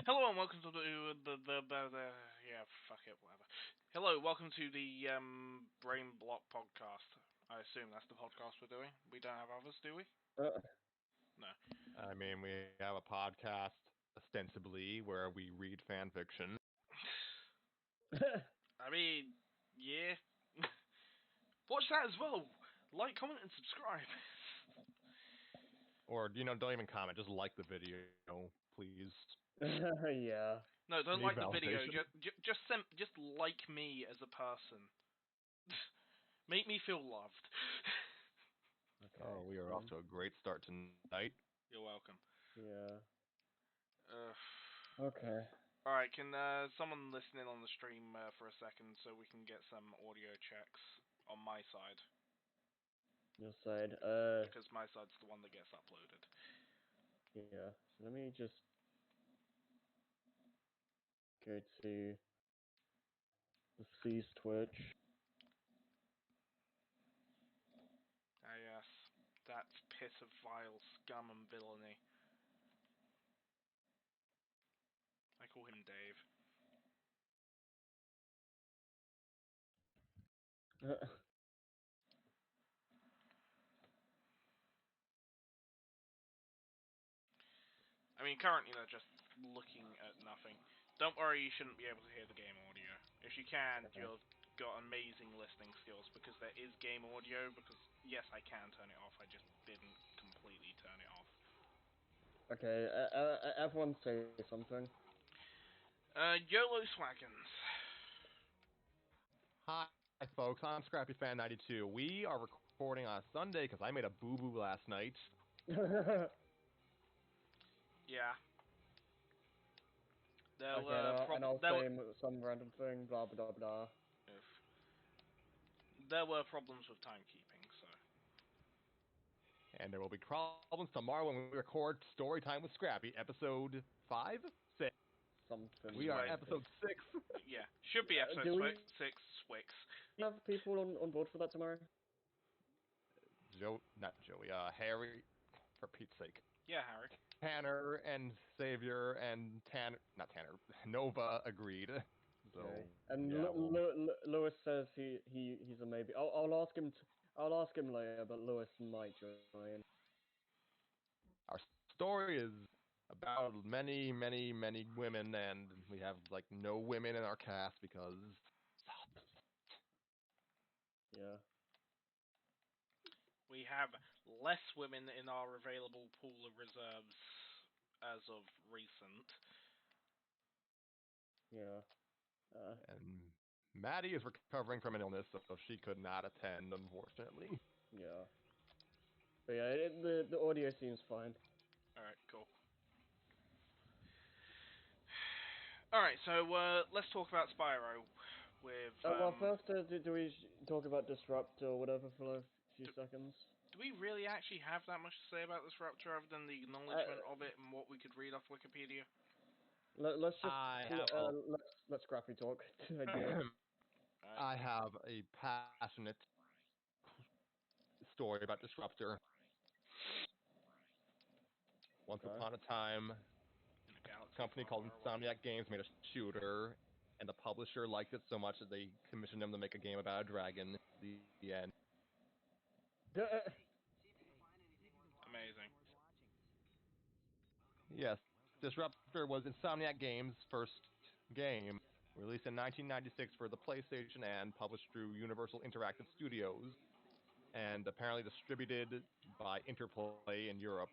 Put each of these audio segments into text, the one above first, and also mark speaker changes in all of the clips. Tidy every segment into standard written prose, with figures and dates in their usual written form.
Speaker 1: Hello and welcome to the yeah, fuck it, whatever. Hello, welcome to the Brain Block podcast. I assume that's the podcast we're doing. We don't have others, do we?
Speaker 2: Uh,
Speaker 1: No.
Speaker 3: I mean, we have a podcast ostensibly where we read fan fiction,
Speaker 1: I mean, yeah. Watch that as well. Like, comment, and subscribe.
Speaker 3: or don't even comment, just like the video, please.
Speaker 2: yeah.
Speaker 1: No, don't
Speaker 3: Need
Speaker 1: like the video.
Speaker 3: validation.
Speaker 1: Just like me as a person. Make me feel loved.
Speaker 2: Okay.
Speaker 3: Oh, we are off to a great start tonight.
Speaker 1: You're welcome.
Speaker 2: Yeah.
Speaker 1: Uh,
Speaker 2: Okay.
Speaker 1: Alright, can someone listen in on the stream for a second so we can get some audio checks on my side?
Speaker 2: Your side.
Speaker 1: Because my side's the one that gets uploaded.
Speaker 2: Yeah. So let me just go to the C's Twitch.
Speaker 1: Ah yes, that pit of vile scum and villainy. I call him Dave. I mean, currently they're just looking at nothing. Don't worry, you shouldn't be able to hear the game audio. If you can,
Speaker 2: Okay.
Speaker 1: you've got amazing listening skills because there is game audio. Because yes, I can turn it off. I just didn't completely turn it off.
Speaker 2: Okay. Everyone say something.
Speaker 1: YOLO Swaggins.
Speaker 3: Hi, folks. I'm Scrappy Fan 92. We are recording on a Sunday because I made a boo boo last night.
Speaker 1: Yeah. There
Speaker 2: Okay,
Speaker 1: were
Speaker 2: and I'll
Speaker 1: there were
Speaker 2: say some random thing. Blah blah blah.
Speaker 1: there were problems with timekeeping, so.
Speaker 3: And there will be problems tomorrow when we record Storytime with Scrappy, episode 5? 6.
Speaker 2: Something.
Speaker 3: We are
Speaker 1: Right.
Speaker 3: episode 6.
Speaker 1: Yeah, should be episode
Speaker 2: Do we
Speaker 1: 6, Swix.
Speaker 2: have people on board for that tomorrow?
Speaker 3: Not Joey, Harry, for Pete's sake.
Speaker 1: Yeah, Harry.
Speaker 3: Tanner and Xavier and Nova agreed. So
Speaker 2: Okay. And
Speaker 3: yeah,
Speaker 2: Lewis says he's a maybe. I'll ask him. I'll ask him later, but Lewis might join.
Speaker 3: our story is about many, many, many women, and we have like no women in our cast because
Speaker 2: Yeah.
Speaker 1: We have less women in our available pool of reserves as of recent.
Speaker 2: Yeah.
Speaker 3: and Maddie is recovering from an illness, so she could not attend, unfortunately.
Speaker 2: Yeah. But yeah, the audio seems fine.
Speaker 1: Alright, cool. Alright, so let's talk about Spyro with.
Speaker 2: Well, first, do we talk about Disrupt or whatever for a few seconds?
Speaker 1: Do we really actually have that much to say about this rapture other than the acknowledgement of it and what we could read off Wikipedia?
Speaker 2: Let's just
Speaker 3: I have
Speaker 2: let's Scrappy talk.
Speaker 3: I have a passionate story about Disruptor. Once upon a time, a company called Insomniac Games made a shooter, and the publisher liked it so much that they commissioned them to make a game about a dragon. The end.
Speaker 1: Amazing.
Speaker 3: Yes, Disruptor was Insomniac Games' first game, released in 1996 for the PlayStation and published through Universal Interactive Studios, and apparently distributed by Interplay in Europe.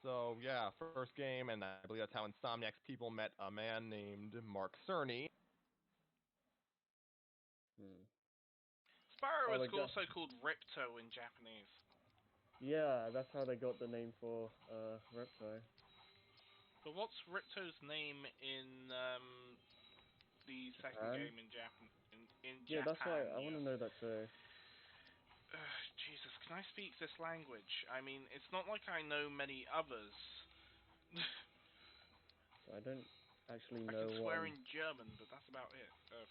Speaker 3: So yeah, first game, and I believe that's how Insomniac's people met a man named Mark Cerny.
Speaker 1: Spyro is also called Ripto in Japanese.
Speaker 2: Yeah, that's how they got the name for Ripto.
Speaker 1: But what's Ripto's name in the second game in Japan? In
Speaker 2: yeah,
Speaker 1: Japan,
Speaker 2: that's why I want to know that too.
Speaker 1: Jesus, can I speak this language? I mean, it's not like I know many others.
Speaker 2: I don't actually
Speaker 1: I
Speaker 2: know
Speaker 1: can swear
Speaker 2: one.
Speaker 1: in German, but that's about it.
Speaker 2: I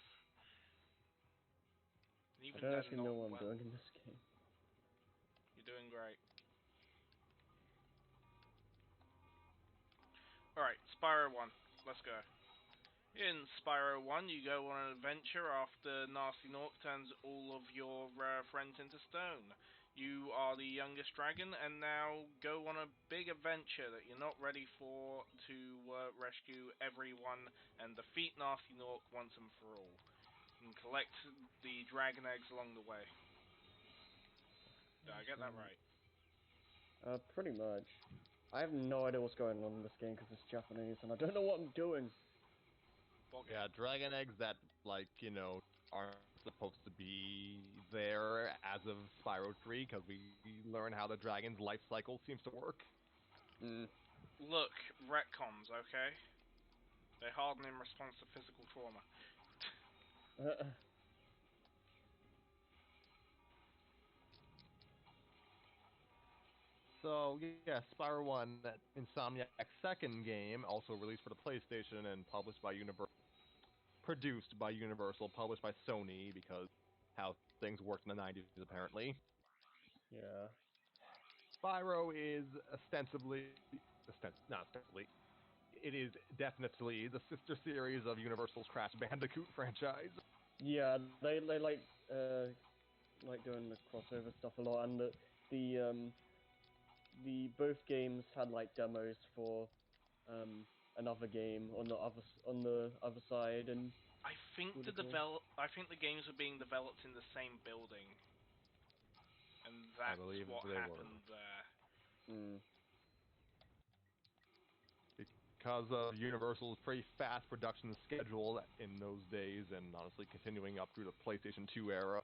Speaker 1: Even
Speaker 2: don't
Speaker 1: then,
Speaker 2: actually
Speaker 1: not
Speaker 2: know what I'm
Speaker 1: well.
Speaker 2: doing in this game.
Speaker 1: You're doing great. Right, Spyro 1. Let's go. In Spyro 1, you go on an adventure after Nasty Nork turns all of your friends into stone. You are the youngest dragon, and now go on a big adventure that you're not ready for to rescue everyone and defeat Nasty Nork once and for all. And collect the dragon eggs along the way. Did I get that right?
Speaker 2: Pretty much. I have no idea what's going on in this game because it's Japanese, and I don't know what I'm doing.
Speaker 3: Yeah, dragon eggs that, aren't supposed to be there as of Spyro 3, because we learn how the dragon's life cycle seems to work.
Speaker 1: Look, retcons, okay? They harden in response to physical trauma.
Speaker 3: So, yeah, Spyro 1, Insomniac's second game, also released for the PlayStation and published by Universal. Produced by Universal, published by Sony, because how things worked in the 90s, apparently.
Speaker 2: Yeah.
Speaker 3: Spyro is it is definitely the sister series of Universal's Crash Bandicoot franchise.
Speaker 2: Yeah, they like doing the crossover stuff a lot, and the both games had like demos for another game on the other side, and
Speaker 1: I think the games were being developed in the same building, and that's what happened there.
Speaker 3: Because of Universal's pretty fast production schedule in those days, and honestly continuing up through the PlayStation 2 era,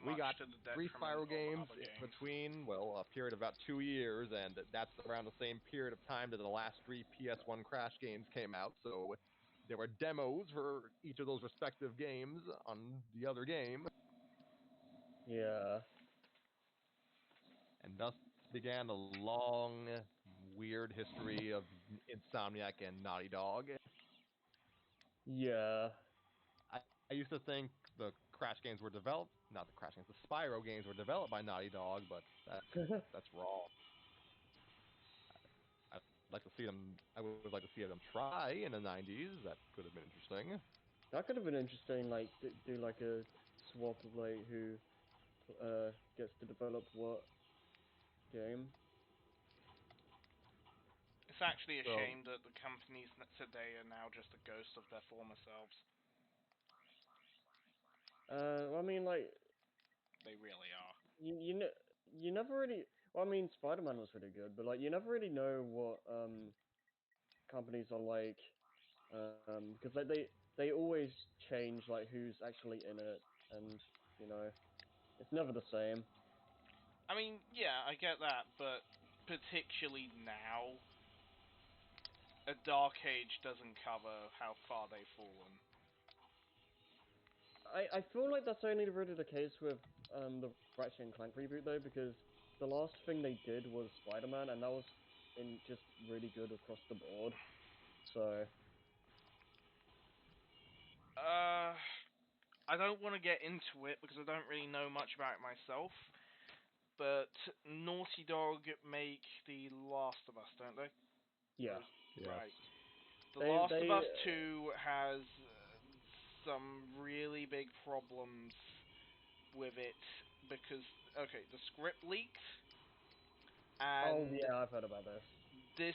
Speaker 3: we got 3 Spyro games between, a period of about 2 years, and that's around the same period of time that the last 3 PS1 Crash games came out, so there were demos for each of those respective games on the other game.
Speaker 2: Yeah.
Speaker 3: And thus began a long, weird history of Insomniac and Naughty Dog.
Speaker 2: Yeah.
Speaker 3: I used to think the Spyro games were developed by Naughty Dog, but that's wrong. I'd like to see them. I would like to see them try in the 90s. That could have been interesting.
Speaker 2: That could have been interesting, like do like a swap of like who gets to develop what game.
Speaker 1: It's actually a shame that the companies today are now just a ghost of their former selves.
Speaker 2: I mean, like
Speaker 1: they really are.
Speaker 2: You never really. Well, I mean, Spider-Man was really good, but like you never really know what companies are like, because like they always change like who's actually in it, and you know, it's never the same.
Speaker 1: I mean, yeah, I get that, but particularly now, a Dark Age doesn't cover how far they've fallen.
Speaker 2: I feel like that's only really the case with the Ratchet and Clank reboot though, because the last thing they did was Spider-Man, and that was just really good across the board. So.
Speaker 1: I don't want to get into it because I don't really know much about it myself. But Naughty Dog make The Last of Us, don't they?
Speaker 2: Yeah.
Speaker 1: Right. The Last of Us 2 has some really big problems with it because, okay, the script leaked. And
Speaker 2: yeah, I've heard about this.
Speaker 1: This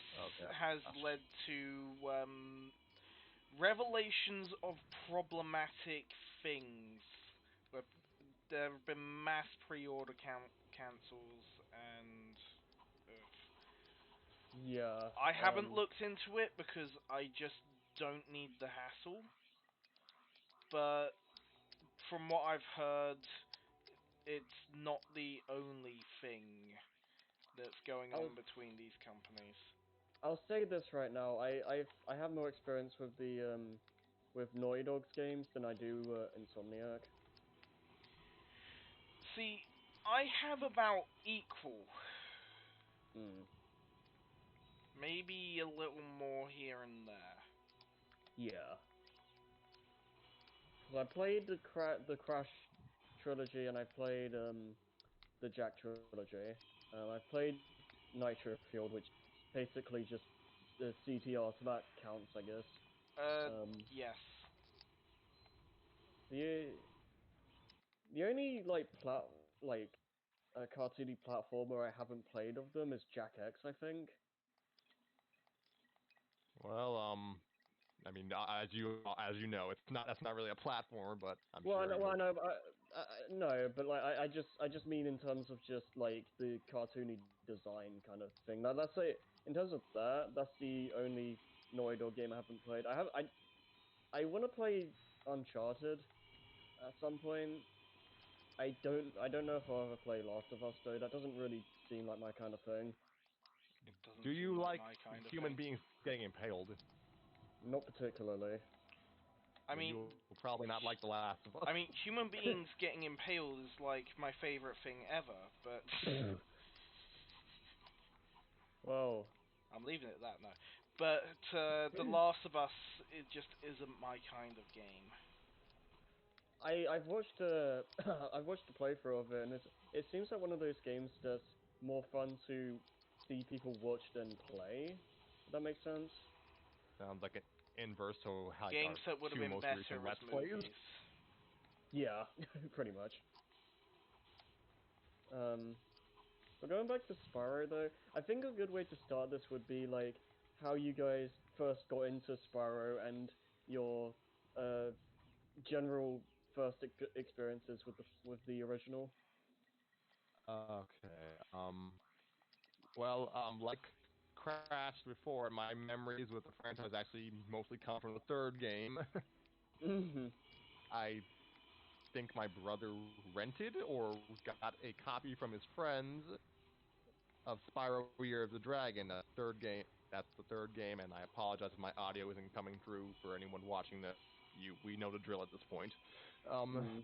Speaker 1: has led to revelations of problematic things. There have been mass pre-order cancels and.
Speaker 2: Yeah.
Speaker 1: I haven't looked into it because I just don't need the hassle. But from what I've heard, it's not the only thing that's going on between these companies.
Speaker 2: I'll say this right now. I have more experience with the with Naughty Dog's games than I do Insomniac.
Speaker 1: See, I have about equal. Maybe a little more here and there.
Speaker 2: Yeah. Cause I played the Crash trilogy and I played the Jack trilogy. I played Nitro Fueled, which basically just CTR, so that counts, I guess.
Speaker 1: Yes.
Speaker 2: The the only like cartoony platformer I haven't played of them is Jack X, I think.
Speaker 3: Well, I mean, as you know, that's not really a platformer, but I'm
Speaker 2: Well,
Speaker 3: sure
Speaker 2: I
Speaker 3: you'll.
Speaker 2: know, but no, but like I just mean in terms of just like the cartoony design kind of thing. Now that's it. In terms of that, that's the only Naughty Dog game I haven't played. I want to play Uncharted at some point. I don't know if I'll ever play Last of Us though. That doesn't really seem like my kind of thing.
Speaker 1: It doesn't
Speaker 3: Do
Speaker 1: seem
Speaker 3: you
Speaker 1: like
Speaker 3: like
Speaker 1: my kind of
Speaker 3: human
Speaker 1: thing.
Speaker 3: beings getting impaled?
Speaker 2: Not particularly.
Speaker 1: I
Speaker 3: Then
Speaker 1: mean,
Speaker 3: you'll probably not like The Last of Us.
Speaker 1: I mean, human beings getting impaled is like my favorite thing ever, but
Speaker 2: Well,
Speaker 1: I'm leaving it at that now. But The Last of Us, it just isn't my kind of game.
Speaker 2: I've watched I've watched a playthrough of it, and it seems like one of those games that's more fun to see people watch than play. Does that make sense?
Speaker 3: Sounds like an inverse to how like
Speaker 1: Games
Speaker 3: our
Speaker 1: that would have
Speaker 3: two
Speaker 1: been
Speaker 3: most recent
Speaker 1: better as
Speaker 3: Let's Plays.
Speaker 1: movies.
Speaker 2: Yeah, pretty much. But going back to Spyro though, I think a good way to start this would be like how you guys first got into Spyro and your uh general first experiences with the original.
Speaker 3: Okay. Well, like Crash before, my memories with the franchise actually mostly come from the third game.
Speaker 2: Mhm.
Speaker 3: I think my brother rented or got a copy from his friends of Spyro Year of the Dragon, the third game. That's the third game, and I apologize if my audio isn't coming through for anyone watching this. We know the drill at this point. Um,
Speaker 2: Mm.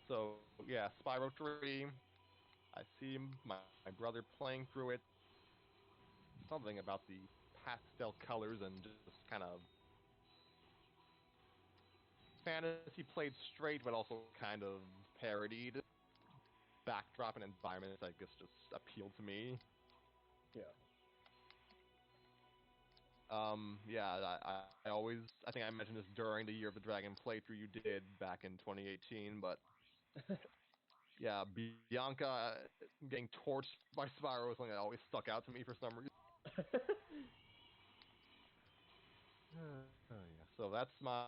Speaker 3: so yeah, Spyro 3. I see my brother playing through it. Something about the pastel colors and just kind of fantasy played straight, but also kind of parodied backdrop and environment. I guess just appealed to me.
Speaker 2: Yeah.
Speaker 3: Yeah, I always, I think I mentioned this during the Year of the Dragon playthrough you did back in 2018, but yeah, Bianca getting torched by Spyro was something that always stuck out to me for some reason. Yeah, so that's my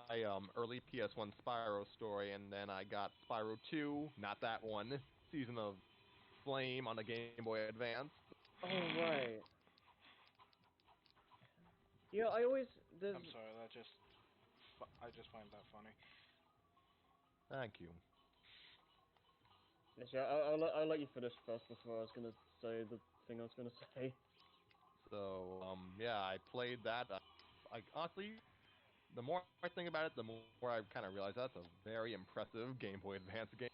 Speaker 3: early PS1 Spyro story, and then I got Spyro 2, not that one, Season of Flame on the Game Boy Advance.
Speaker 2: Oh right. Yeah, I always there's
Speaker 1: I'm sorry, I just find that funny.
Speaker 3: Thank you.
Speaker 2: actually I'll let you finish first before I was gonna say the thing I was gonna say.
Speaker 3: So, yeah, I played that. I honestly, the more I think about it, the more I kind of realize that's a very impressive Game Boy Advance game.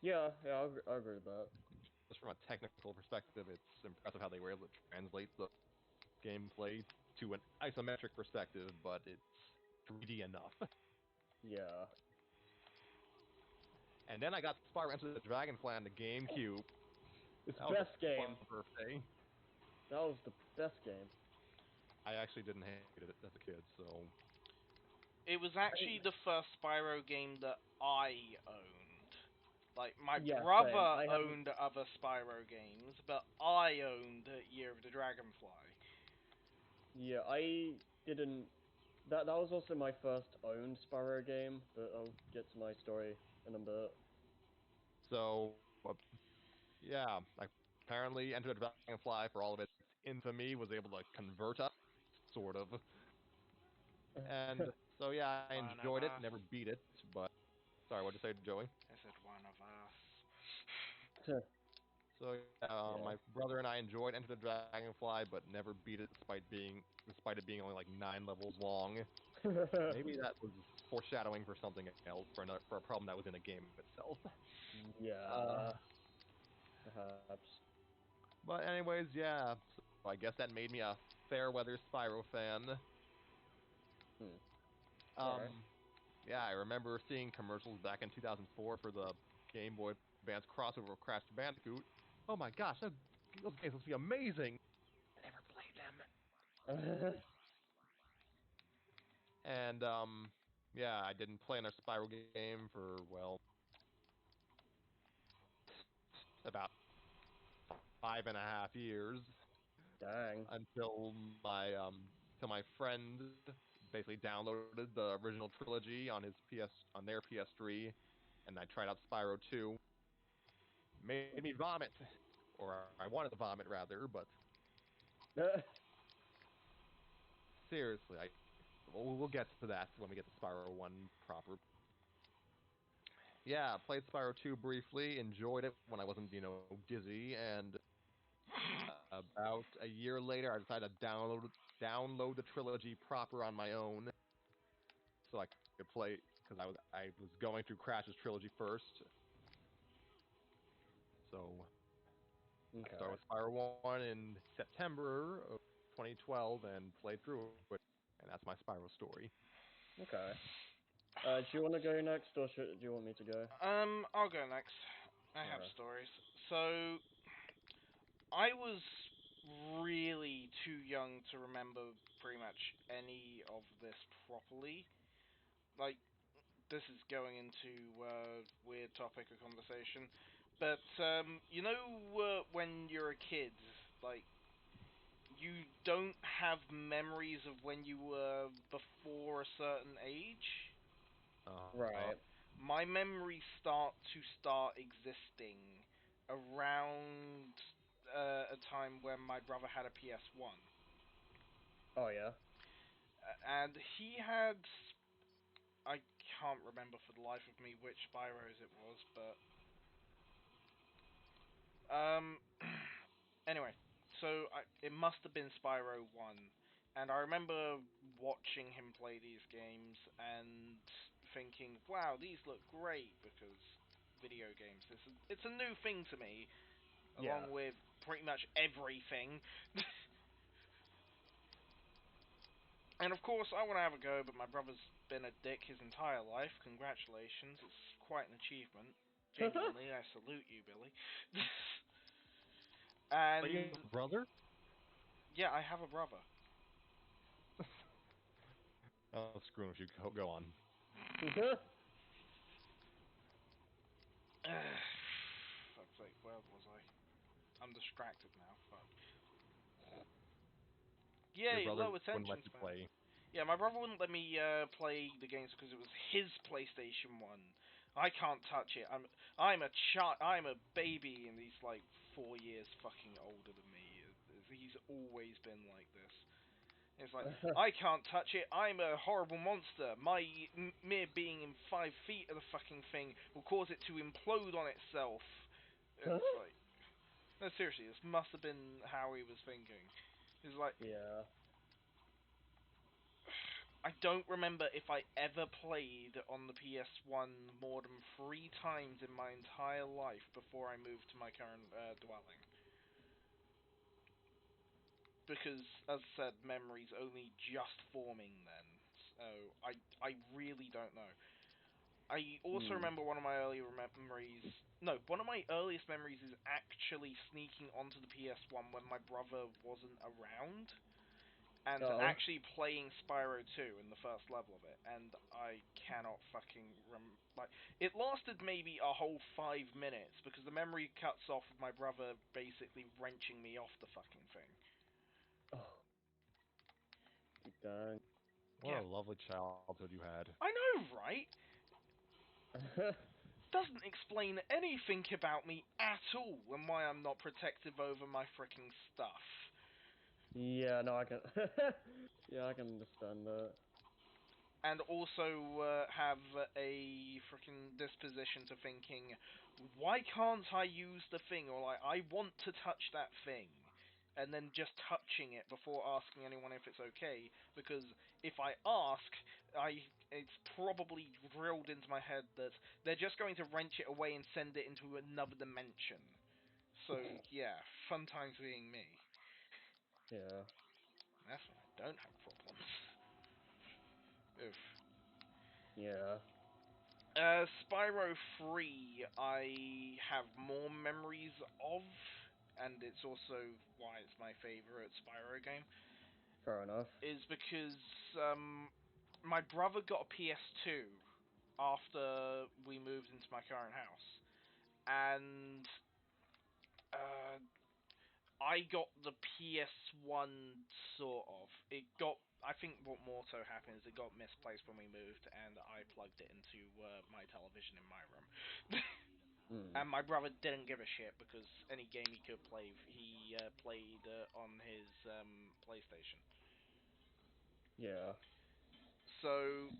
Speaker 2: Yeah, I agree with that.
Speaker 3: Just from a technical perspective, it's impressive how they were able to translate the gameplay to an isometric perspective, but it's 3D enough.
Speaker 2: Yeah.
Speaker 3: And then I got Spyro Enter the Dragonfly on the GameCube.
Speaker 2: It's
Speaker 3: That was
Speaker 2: best
Speaker 3: a fun
Speaker 2: game.
Speaker 3: birthday.
Speaker 2: That was the best game.
Speaker 3: I actually didn't hate it as a kid, so
Speaker 1: It was
Speaker 2: I,
Speaker 1: actually the first Spyro game that I owned. Like, my
Speaker 2: yeah, same.
Speaker 1: brother
Speaker 2: I haven't.
Speaker 1: owned other Spyro games, but I owned Year of the Dragonfly.
Speaker 2: Yeah, I didn't. That was also my first owned Spyro game, but I'll get to my story in a bit.
Speaker 3: so yeah. Apparently, Enter the Dragonfly, for all of its infamy, was able to convert us, sort of. And so yeah, I
Speaker 1: One of
Speaker 3: enjoyed it.
Speaker 1: us.
Speaker 3: Never beat it, but sorry, what'd you say, Joey?
Speaker 1: I said one of us.
Speaker 3: So
Speaker 2: Yeah.
Speaker 3: my brother and I enjoyed Enter the Dragonfly, but never beat it despite it being only like 9 levels long. Maybe that was foreshadowing for something else, for a problem that was in the game itself. Uh,
Speaker 2: Yeah, perhaps.
Speaker 3: but anyways, yeah. So I guess that made me a fair weather Spyro fan.
Speaker 2: Hmm. All right.
Speaker 3: Um, yeah, I remember seeing commercials back in 2004 for the Game Boy Advance crossover of Crash Bandicoot. Oh my gosh, those games must be amazing. I never played them. And yeah, I didn't play another Spyro game for about 5.5 years
Speaker 2: Dang.
Speaker 3: until my friend basically downloaded the original trilogy on their PS3, and I tried out Spyro 2. Made me vomit, or I wanted to vomit rather, but seriously, we'll get to that when we get to Spyro 1 proper. Yeah, played Spyro 2 briefly, enjoyed it when I wasn't, dizzy, and about a year later, I decided to download the trilogy proper on my own, so I could play, because I was going through Crash's trilogy first. So I
Speaker 2: Okay.
Speaker 3: started with Spyro 1 in September of 2012 and played through it, and that's my Spyro story.
Speaker 2: Okay. Do you want to go next, or do you want me to go?
Speaker 1: I'll go next. I have
Speaker 2: Okay.
Speaker 1: stories. So, I was really too young to remember pretty much any of this properly. Like, this is going into weird topic of conversation, but when you're a kid, like you don't have memories of when you were before a certain age.
Speaker 3: Uh,
Speaker 2: Right.
Speaker 1: My memories start existing around a time when my brother had a PS1,
Speaker 2: Oh yeah.
Speaker 1: and he had, I can't remember for the life of me which Spyros it was, but anyway, so it must have been Spyro 1, and I remember watching him play these games and thinking, wow, these look great, because video games, it's a new thing to me,
Speaker 2: Yeah.
Speaker 1: along with pretty much everything. And of course, I want to have a go, but my brother's been a dick his entire life. Congratulations, it's quite an achievement. Genuinely, I salute you, Billy.
Speaker 3: but you
Speaker 1: And
Speaker 3: have a brother?
Speaker 1: yeah, I have a brother.
Speaker 3: Oh, screw him if you go on.
Speaker 1: Fuck's sake, where was I? I'm distracted now, fuck.
Speaker 3: Your
Speaker 1: Yay,
Speaker 3: brother
Speaker 1: low
Speaker 3: wouldn't let
Speaker 1: attention
Speaker 3: you
Speaker 1: span.
Speaker 3: play.
Speaker 1: Yeah, my brother wouldn't let me play the games because it was his PlayStation 1. I can't touch it. I'm a child. I'm a baby, and he's like 4 years fucking older than me. He's always been like this. It's like, I can't touch it. I'm a horrible monster. My mere being in 5 feet of the fucking thing will cause it to implode on itself. It's like, no, seriously, this must have been how he was thinking. It's like,
Speaker 2: Yeah.
Speaker 1: I don't remember if I ever played on the PS1 more than 3 times in my entire life before I moved to my current dwelling. Because, as I said, memories only just forming then. So, I really don't know. I also
Speaker 2: Hmm.
Speaker 1: remember one of my earlier memories. No, one of my earliest memories is actually sneaking onto the PS1 when my brother wasn't around, and
Speaker 2: Oh.
Speaker 1: actually playing Spyro 2 in the first level of it, and I cannot fucking like, it lasted maybe a whole 5 minutes because the memory cuts off with my brother basically wrenching me off the fucking thing.
Speaker 2: Oh. Dang.
Speaker 3: What a
Speaker 1: Yeah,
Speaker 3: lovely childhood you had.
Speaker 1: I know, right? Doesn't explain anything about me at all and why I'm not protective over my freaking stuff.
Speaker 2: Yeah. No, I can. Yeah, I can understand that.
Speaker 1: And also have a freaking disposition to thinking, why can't I use the thing? Or like, I want to touch that thing. And then just touching it before asking anyone if it's okay. Because if I ask, it's probably drilled into my head that they're just going to wrench it away and send it into another dimension. So, yeah, fun times being me.
Speaker 2: Yeah.
Speaker 1: That's when I don't have problems. Oof.
Speaker 2: Yeah.
Speaker 1: Spyro 3, I have more memories of, and it's also why it's my favourite Spyro game.
Speaker 2: Fair enough.
Speaker 1: is because my brother got a PS2 after we moved into my current house, and uh, I got the PS1 sort of. It got. I think what more so happened is it got misplaced when we moved, and I plugged it into my television in my room. And my brother didn't give a shit because any game he could play, he played on his PlayStation.
Speaker 2: Yeah.
Speaker 1: So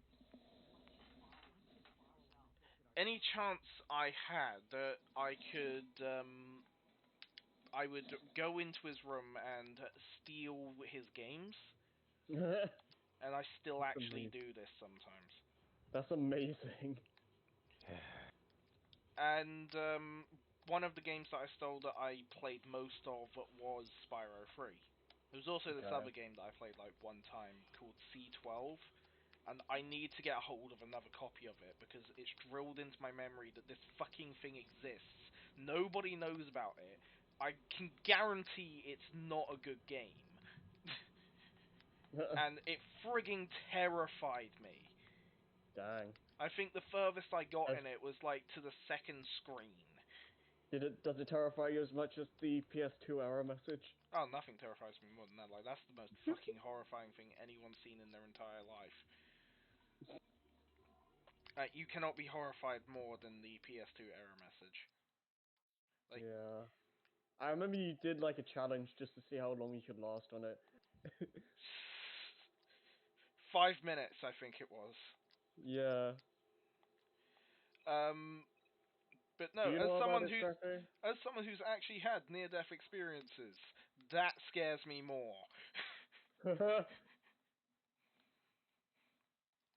Speaker 1: any chance I had that I would go into his room and steal his games,
Speaker 2: That's
Speaker 1: and I still actually
Speaker 2: amazing.
Speaker 1: do this sometimes.
Speaker 2: That's amazing.
Speaker 1: And one of the games that I stole that I played most of was Spyro 3. There was also this
Speaker 2: Okay.
Speaker 1: other game that I played like one time called C12, and I need to get a hold of another copy of it because it's drilled into my memory that this fucking thing exists. Nobody knows about it. I can guarantee it's not a good game. And it frigging terrified me.
Speaker 2: Dang.
Speaker 1: I think the furthest I got
Speaker 2: Has,
Speaker 1: in it was like to the second screen.
Speaker 2: does it terrify you as much as the PS2 error message?
Speaker 1: Oh, nothing terrifies me more than that. Like, that's the most fucking horrifying thing anyone's seen in their entire life. You cannot be horrified more than the PS2 error message. Like,
Speaker 2: Yeah. I remember you did like a challenge just to see how long you could last on it.
Speaker 1: 5 minutes, I think it was.
Speaker 2: Yeah.
Speaker 1: But
Speaker 2: Do
Speaker 1: no,
Speaker 2: you know about it, Scrappy?
Speaker 1: as someone who's actually had near-death experiences, that scares me more.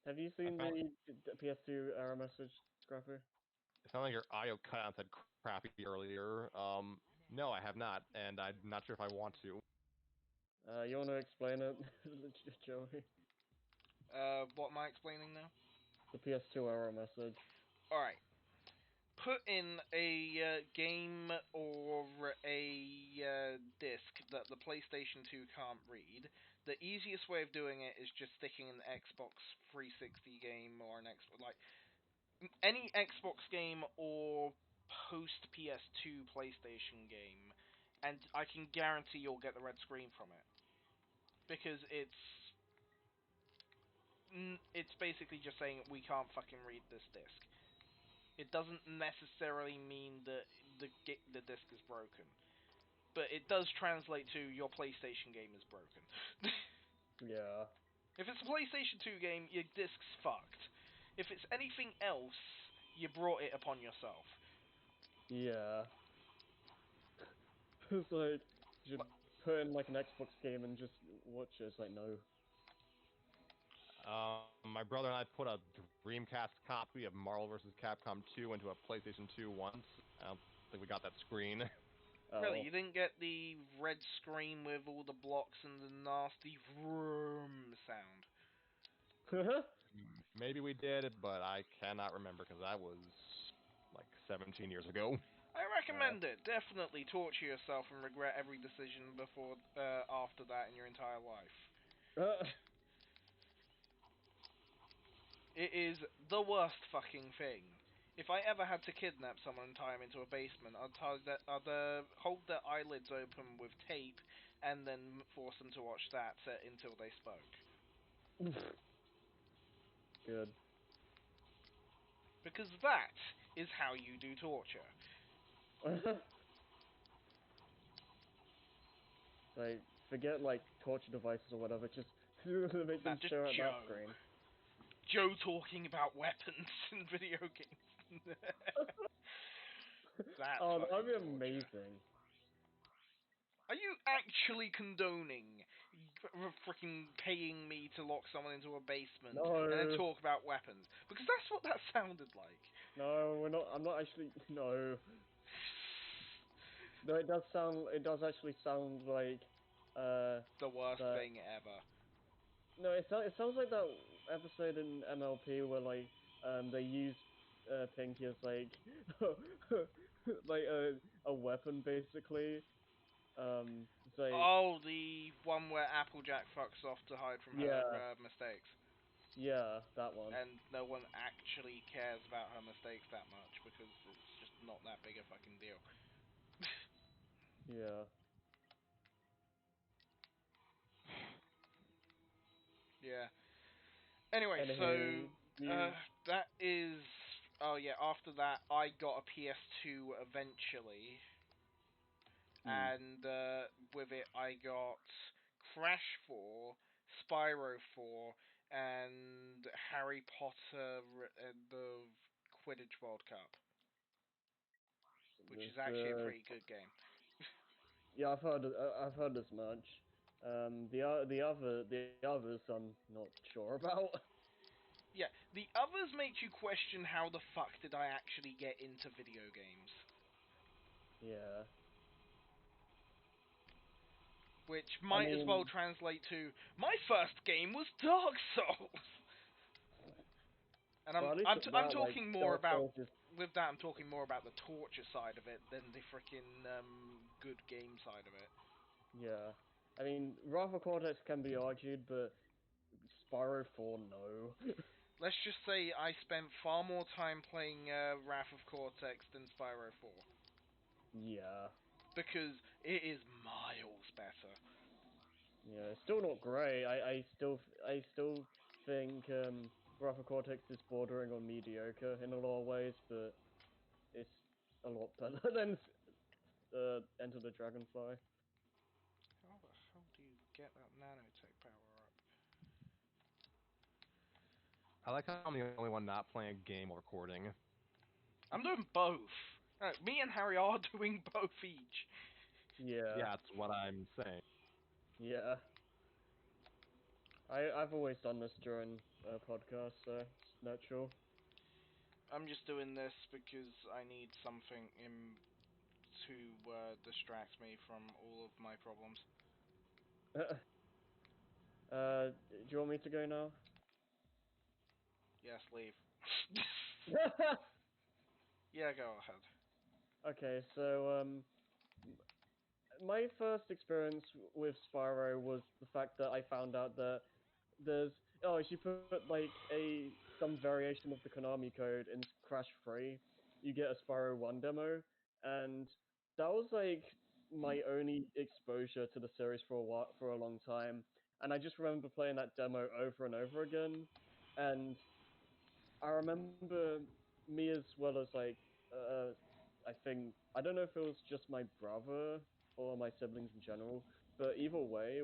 Speaker 2: Have you
Speaker 3: I
Speaker 2: seen
Speaker 3: found
Speaker 2: the PS2 error message, Scrappy?
Speaker 3: it sounded like your audio cut out said crappy earlier. No, I have not, and I'm not sure if I want to.
Speaker 2: You want to explain it, Joey?
Speaker 1: What am I explaining now?
Speaker 2: The PS2 error message.
Speaker 1: Alright. Put in a game or a disc that the PlayStation 2 can't read. The easiest way of doing it is just sticking an Xbox 360 game or an Xbox, like any Xbox game or post PS2 PlayStation game, and I can guarantee you'll get the red screen from it because it's basically just saying we can't fucking read this disc. It doesn't necessarily mean that the disc is broken, but it does translate to your PlayStation game is broken.
Speaker 2: Yeah.
Speaker 1: If it's a PlayStation 2 game, your disc's fucked. If it's anything else, you brought it upon yourself.
Speaker 2: Yeah. It's like, you should put in like an Xbox game and just watch it. It's like, no.
Speaker 3: My brother and I put a Dreamcast copy of Marvel vs. Capcom 2 into a PlayStation 2 once. I don't think we got that screen.
Speaker 1: Really,
Speaker 2: Oh.
Speaker 1: you didn't get the red screen with all the blocks and the nasty vroom sound.
Speaker 3: Maybe we did, but I cannot remember because that was like 17 years ago.
Speaker 1: I recommend it. Definitely torture yourself and regret every decision before, after that in your entire life. It is the worst fucking thing. If I ever had to kidnap someone and tie them into a basement, I'd hold their eyelids open with tape and then force them to watch that until they spoke.
Speaker 2: Good.
Speaker 1: Because that is how you do torture.
Speaker 2: Like, forget like torture devices or whatever. Just make them
Speaker 1: That just
Speaker 2: stare at that
Speaker 1: Joe.
Speaker 2: screen.
Speaker 1: Joe talking about weapons in video games. That's
Speaker 2: Oh, that'd
Speaker 1: fucking
Speaker 2: be
Speaker 1: torture.
Speaker 2: amazing.
Speaker 1: Are you actually condoning freaking paying me to lock someone into a basement and then
Speaker 2: No,
Speaker 1: talk about weapons? Because that's what that sounded like.
Speaker 2: no, we're not. I'm not actually. No, no. It does sound. It does actually sound like.
Speaker 1: The worst
Speaker 2: That.
Speaker 1: thing ever.
Speaker 2: No, it sounds like that episode in MLP where like they used Pinky as like like a weapon basically. like,
Speaker 1: Oh, the one where Applejack fucks off to hide from her
Speaker 2: yeah,
Speaker 1: mistakes,
Speaker 2: yeah, that one.
Speaker 1: and no one actually cares about her mistakes that much because it's just not that big a fucking deal.
Speaker 2: Yeah.
Speaker 1: Yeah. Anyway, so
Speaker 2: Anywho,
Speaker 1: uh,
Speaker 2: you.
Speaker 1: that is. Oh yeah. After that, I got a PS2 eventually,
Speaker 2: Hmm.
Speaker 1: and with it, I got Crash 4, Spyro 4, and Harry Potter and the Quidditch World Cup, which
Speaker 2: This.
Speaker 1: is actually a pretty good game.
Speaker 2: Yeah, I've heard as much. The others I'm not sure about.
Speaker 1: Yeah, the others make you question how the fuck did I actually get into video games,
Speaker 2: Yeah.
Speaker 1: which
Speaker 2: I
Speaker 1: might as well
Speaker 2: mean,
Speaker 1: translate to my first game was Dark Souls. And
Speaker 2: well, at least with
Speaker 1: I'm
Speaker 2: that, like,
Speaker 1: talking more
Speaker 2: Dark
Speaker 1: about
Speaker 2: Souls is.
Speaker 1: with that. I'm talking more about the torture side of it than the freaking good game side of it.
Speaker 2: Yeah. I mean, Rafa Cortex can be argued, but Spyro 4, no.
Speaker 1: Let's just say I spent far more time playing Wrath of Cortex than Spyro 4
Speaker 2: Yeah.
Speaker 1: because it is miles better.
Speaker 2: Yeah, it's still not great. I still think Rafa Cortex is bordering on mediocre in a lot of ways, but it's a lot better than Enter the Dragonfly.
Speaker 1: How the hell do you get that nanotech power up?
Speaker 3: I like how I'm the only one not playing a game while recording.
Speaker 1: I'm doing both. No, me and Harry are doing both each.
Speaker 2: Yeah,
Speaker 3: Yeah, that's what I'm saying.
Speaker 2: yeah. I've always done this during podcasts, so it's natural.
Speaker 1: I'm just doing this because I need something to distract me from all of my problems.
Speaker 2: Do you want me to go now?
Speaker 1: Yes, leave. Yeah, go ahead.
Speaker 2: Okay, so my first experience with Spyro was the fact that I found out that there's if you put like a some variation of the Konami code in Crash 3, you get a Spyro 1 demo, and that was like my only exposure to the series for a while, for a long time. And I just remember playing that demo over and over again, and I remember me as well as like uh I think I don't know if it was just my brother or my siblings in general, but either way,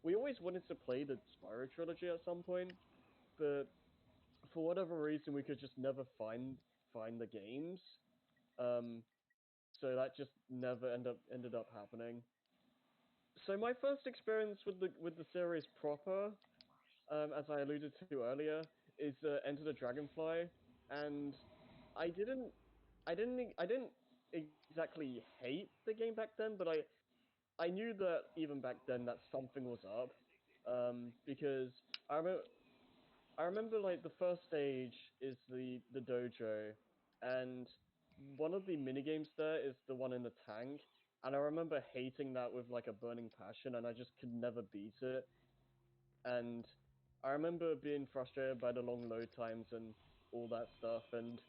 Speaker 2: we always wanted to play the Spyro trilogy at some point, but for whatever reason we could just never find the games. Um so that just never ended up happening. So my first experience with the series proper, as I alluded to earlier, is Enter the Dragonfly, and I didn't, I didn't exactly hate the game back then, but I knew that even back then that something was up, because I remember, I remember like the first stage is the dojo, and one of the minigames there is the one in the tank, and I remember hating that with like a burning passion, and I just could never beat it, and I remember being frustrated by the long load times and all that stuff, and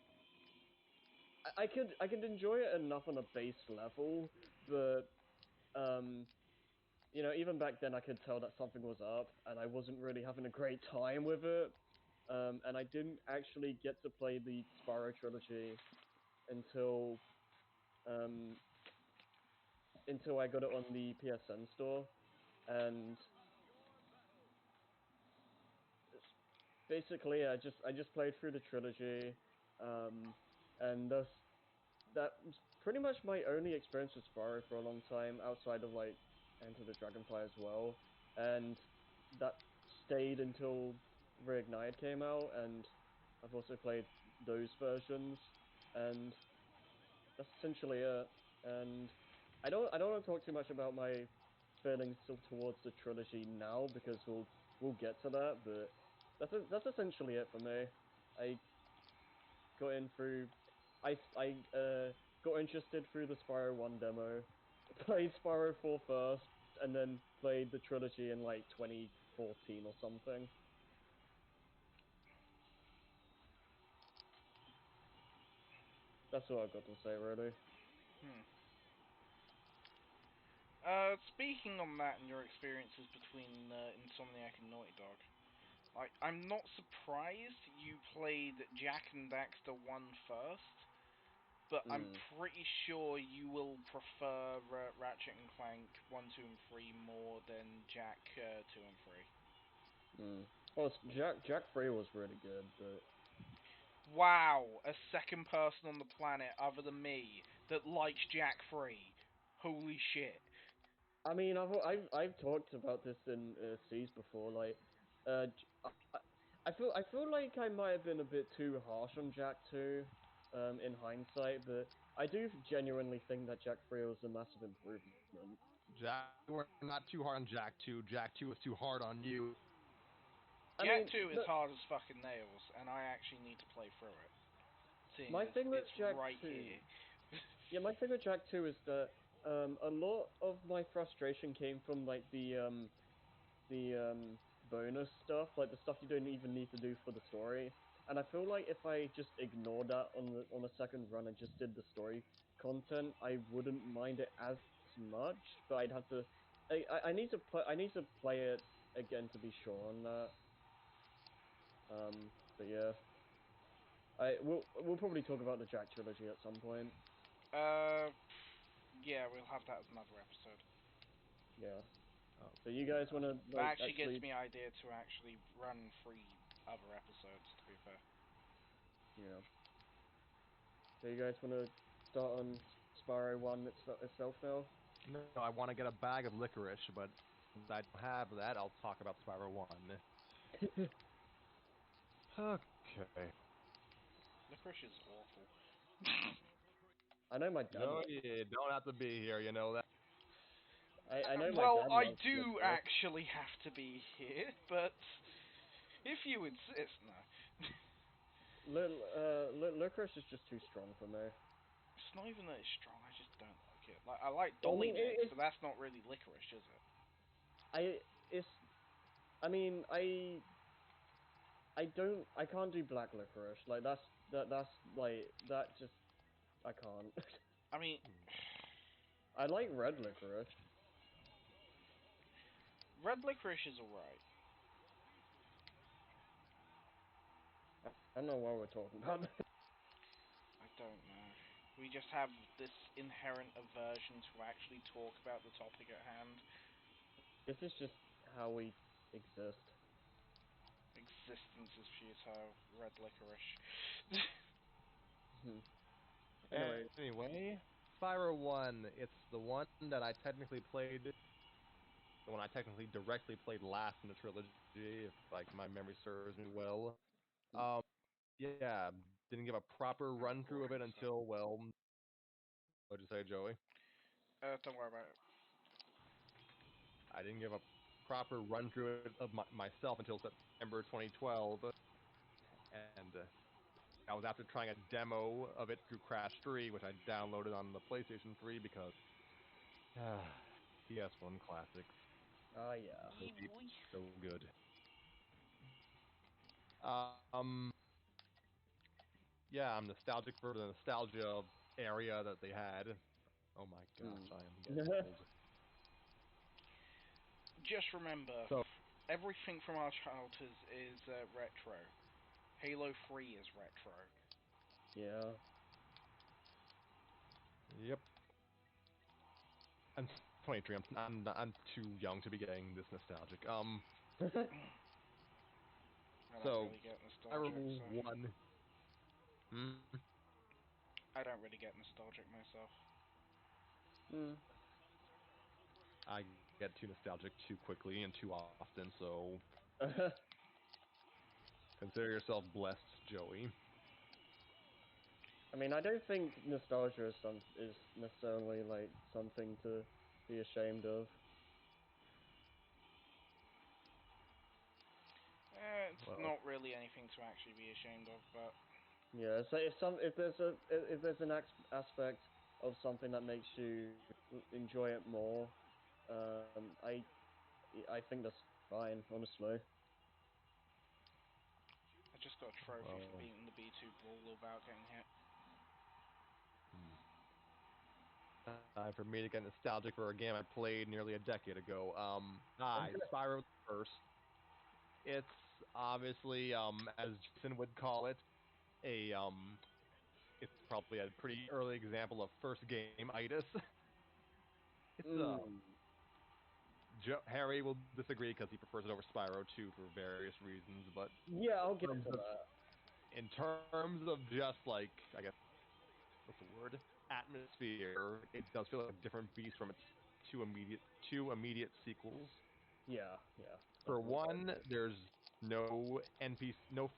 Speaker 2: I could enjoy it enough on a base level, but um, even back then I could tell that something was up, and I wasn't really having a great time with it. And I didn't actually get to play the Spyro trilogy until um, until I got it on the PSN store, and basically I just played through the trilogy, um, and that was pretty much my only experience with Spyro for a long time, outside of like Enter the Dragonfly as well, and that stayed until Reignite came out, and I've also played those versions, and that's essentially it. And I don't want to talk too much about my feelings towards the trilogy now because we'll get to that, but that's essentially it for me. I got in through I got interested through the Spyro 1 demo, played Spyro 4 first, and then played the trilogy in like 2014 or something. That's all I've got to say, really.
Speaker 1: Hmm. Speaking on that and your experiences between Insomniac and Naughty Dog, I'm not surprised you played Jak and Daxter 1 first, but I'm
Speaker 2: Mm,
Speaker 1: pretty sure you will prefer Ratchet and Clank 1, 2, and 3 more than Jak 2 and 3.
Speaker 2: mm. Well, Jak 3 was really good, but
Speaker 1: Wow, a second person on the planet other than me that likes Jak 3. Holy shit.
Speaker 2: I mean, I've talked about this in C's before. Like, I feel like I might have been a bit too harsh on Jak 2, in hindsight, but I do genuinely think that Jak 3 was a massive improvement.
Speaker 3: Jack, we're not too hard on Jack 2. Jack 2 was too hard on you.
Speaker 2: I
Speaker 1: Jak
Speaker 2: mean,
Speaker 1: 2 is hard as fucking nails, and I actually need to play through it, seeing
Speaker 2: my
Speaker 1: as
Speaker 2: thing with
Speaker 1: it's
Speaker 2: Jak
Speaker 1: right
Speaker 2: 2,
Speaker 1: here.
Speaker 2: yeah, my thing with Jak 2 is that a lot of my frustration came from like the bonus stuff, like the stuff you don't even need to do for the story. And I feel like if I just ignored that on the second run and just did the story content, I wouldn't mind it as much. But I'd have to, I need to play it again to be sure on that. But yeah, we'll probably talk about the Jack trilogy at some point.
Speaker 1: uh, yeah, we'll have that as another episode.
Speaker 2: Yeah.
Speaker 3: Oh,
Speaker 2: So you guys want to
Speaker 1: That
Speaker 2: like
Speaker 1: actually gives
Speaker 2: actually,
Speaker 1: me idea to actually run 3 other episodes, to be fair.
Speaker 2: yeah. So you guys want to start on Spyro One itself now?
Speaker 3: no, I want to get a bag of licorice, but since I don't have that, I'll talk about Spyro 1. Okay.
Speaker 1: Licorice is awful.
Speaker 2: I know my dad
Speaker 3: No,
Speaker 2: loves.
Speaker 3: you don't have to be here, you know that.
Speaker 2: I know my
Speaker 1: Well,
Speaker 2: dad
Speaker 1: I
Speaker 2: loves
Speaker 1: do
Speaker 2: licorice.
Speaker 1: actually have to be here, but if you insist, no.
Speaker 2: Licorice is just too strong for me.
Speaker 1: It's not even that it's strong, I just don't like it. Like, I like
Speaker 2: Well, I
Speaker 1: Dolly
Speaker 2: mean,
Speaker 1: Mix, but that's not really licorice, is it?
Speaker 2: I it's I mean I can't do black licorice. Like that's like that just I can't.
Speaker 1: I mean,
Speaker 2: I like red licorice.
Speaker 1: red licorice is alright.
Speaker 2: I don't know what we're talking about.
Speaker 1: I don't know. We just have this inherent aversion to actually talk about the topic at hand.
Speaker 2: This is just how we exist.
Speaker 1: Existence is futile. Red licorice.
Speaker 2: Hmm. Anyway,
Speaker 3: Anyway, Spyro 1, it's the one that I technically played, the one I technically directly played last in the trilogy, if like my memory serves me well. Um, yeah, didn't give a proper
Speaker 1: I'm
Speaker 3: run through of it
Speaker 1: recording, so.
Speaker 3: until, well, what'd you say, Joey?
Speaker 1: Don't worry about it.
Speaker 3: I didn't give a proper run through it of myself until September 2012, and that was after trying a demo of it through Crash 3, which I downloaded on the PlayStation 3 because PS1 classics,
Speaker 2: ah yeah.
Speaker 3: so
Speaker 1: Yee
Speaker 3: deep,
Speaker 1: boy.
Speaker 3: so good. Um, yeah, I'm nostalgic for the nostalgia of area that they had. Oh my gosh,
Speaker 2: Hmm.
Speaker 3: I am getting old.
Speaker 1: Just remember,
Speaker 3: So,
Speaker 1: everything from our childhood is retro. Halo 3 is retro.
Speaker 2: Yeah.
Speaker 3: yep. I'm 23. I'm too young to be getting this nostalgic.
Speaker 1: I don't
Speaker 3: So
Speaker 1: really get
Speaker 3: Spyro
Speaker 1: nostalgic, so.
Speaker 3: 1. Hmm,
Speaker 1: I don't really get nostalgic myself.
Speaker 2: Hmm.
Speaker 3: I get too nostalgic too quickly and too often, so consider yourself blessed, Joey.
Speaker 2: I mean, I don't think nostalgia is necessarily like something to be ashamed of.
Speaker 1: It's
Speaker 3: Well,
Speaker 1: not really anything to actually be ashamed of, but
Speaker 2: Yeah, so if there's an aspect of something that makes you enjoy it more, um, I I think that's fine, honestly.
Speaker 1: I just got a trophy for
Speaker 3: Well,
Speaker 1: beating the B2 Brawler without getting hit.
Speaker 3: time for me to get nostalgic for a game I played nearly a decade ago. Spyro first. It's obviously, as Jason would call it, a it's probably a pretty early example of first game itis. It's
Speaker 2: Mm.
Speaker 3: Harry will disagree because he prefers it over Spyro 2 for various reasons, but
Speaker 2: Yeah, I'll get
Speaker 3: terms
Speaker 2: to
Speaker 3: of,
Speaker 2: that.
Speaker 3: in terms of just like, I guess, what's the word? Atmosphere, it does feel like a different beast from its two immediate sequels.
Speaker 2: Yeah, yeah.
Speaker 3: For
Speaker 2: Definitely.
Speaker 3: one, there's no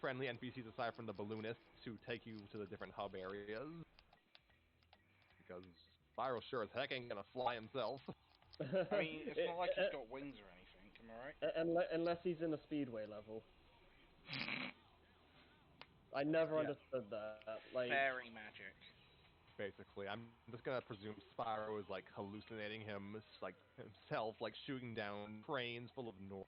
Speaker 3: friendly NPCs aside from the balloonists who take you to the different hub areas. Because Spyro sure as heck ain't gonna fly himself.
Speaker 1: I mean, it's not like he's got wings or anything, am I right?
Speaker 2: Unless he's in a speedway level. I never
Speaker 3: Yeah.
Speaker 2: understood that. Like,
Speaker 1: Fairy magic.
Speaker 3: Basically, I'm just gonna presume Spyro is like hallucinating himself, like shooting down trains full of noise.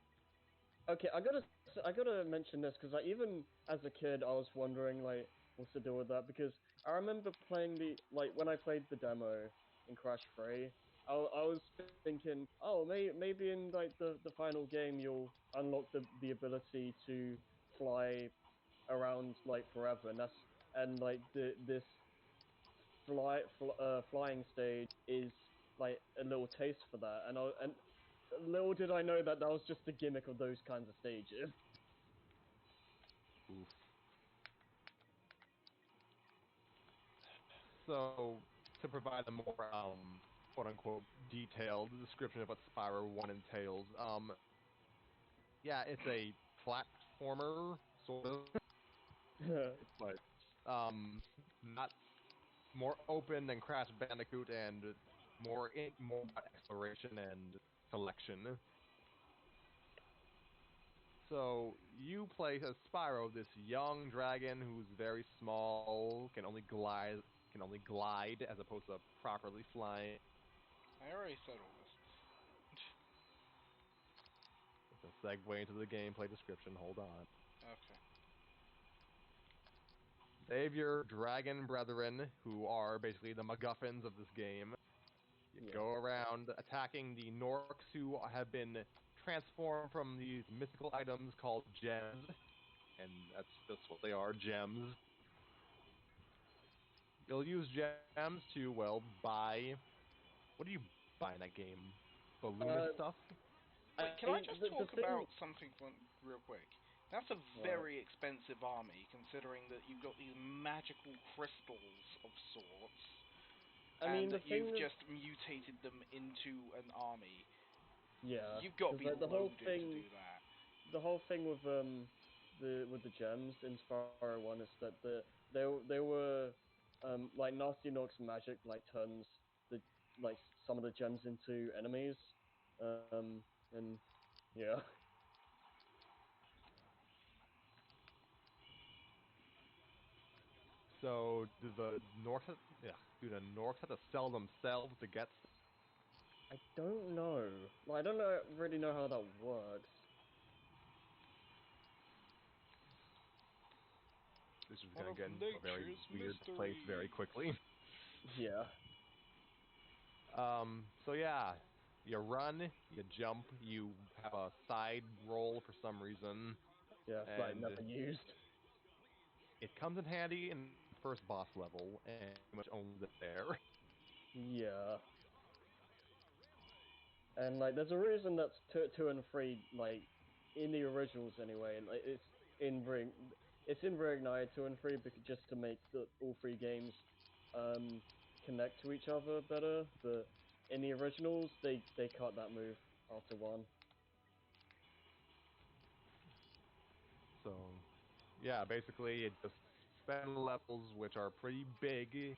Speaker 2: okay, I gotta mention this because like even as a kid, I was wondering like what's the deal with that because I remember playing the like when I played the demo in Crash 3, I was thinking, oh, maybe in like the final game you'll unlock the ability to fly around like forever, and like this flying stage is like a little taste for that, and little did I know that that was just the gimmick of those kinds of stages.
Speaker 3: Oof. So, to provide a more quote unquote detailed description of what Spyro 1 entails, yeah, it's a platformer sort of, but not more open than Crash Bandicoot and more about exploration and collection. So you play as Spyro, this young dragon who's very small, can only glide as opposed to properly flying.
Speaker 1: I already said all this.
Speaker 3: It's a segue into the gameplay description. Hold on.
Speaker 1: Okay.
Speaker 3: They have your dragon brethren, who are basically the MacGuffins of this game. You
Speaker 2: Yeah.
Speaker 3: go around attacking the Norks who have been transformed from these mystical items called gems, and that's just what they are, gems. You'll use gems to, well, buy. What do you buy in that game? Balloonist
Speaker 2: Uh,
Speaker 3: stuff?
Speaker 1: Wait, can I just
Speaker 2: the
Speaker 1: talk
Speaker 2: thing.
Speaker 1: about something real quick? That's a
Speaker 2: What?
Speaker 1: very expensive army, considering that you've got these magical crystals of sorts,
Speaker 2: I mean,
Speaker 1: and
Speaker 2: the
Speaker 1: that
Speaker 2: thing
Speaker 1: you've
Speaker 2: is,
Speaker 1: just mutated them into an army.
Speaker 2: yeah,
Speaker 1: You've got to
Speaker 2: because
Speaker 1: be
Speaker 2: like
Speaker 1: loaded to do that.
Speaker 2: the whole thing with the gems in Spyro 1 is that they were like Nasty Nork's magic like turns the like some of the gems into enemies, and yeah.
Speaker 3: So do the Norks have to sell themselves to get stuff?
Speaker 2: I don't know. Like, I don't know really know how that works.
Speaker 3: This is
Speaker 1: One
Speaker 3: going
Speaker 1: of
Speaker 3: to get into a very
Speaker 1: nature's
Speaker 3: weird place very
Speaker 1: mysteries.
Speaker 3: quickly.
Speaker 2: Yeah.
Speaker 3: So yeah, you run, you jump, you have a side roll for some reason,
Speaker 2: Yeah, it's like
Speaker 3: and
Speaker 2: never used.
Speaker 3: it comes in handy in the first boss level, and pretty much only there.
Speaker 2: Yeah. And like, there's a reason that's two and three, like in the originals anyway. Like, it's in Reignite 2 and 3 because just to make the all three games um connect to each other better. But in the originals, they cut that move after one.
Speaker 3: So yeah, basically it just spend levels which are pretty big,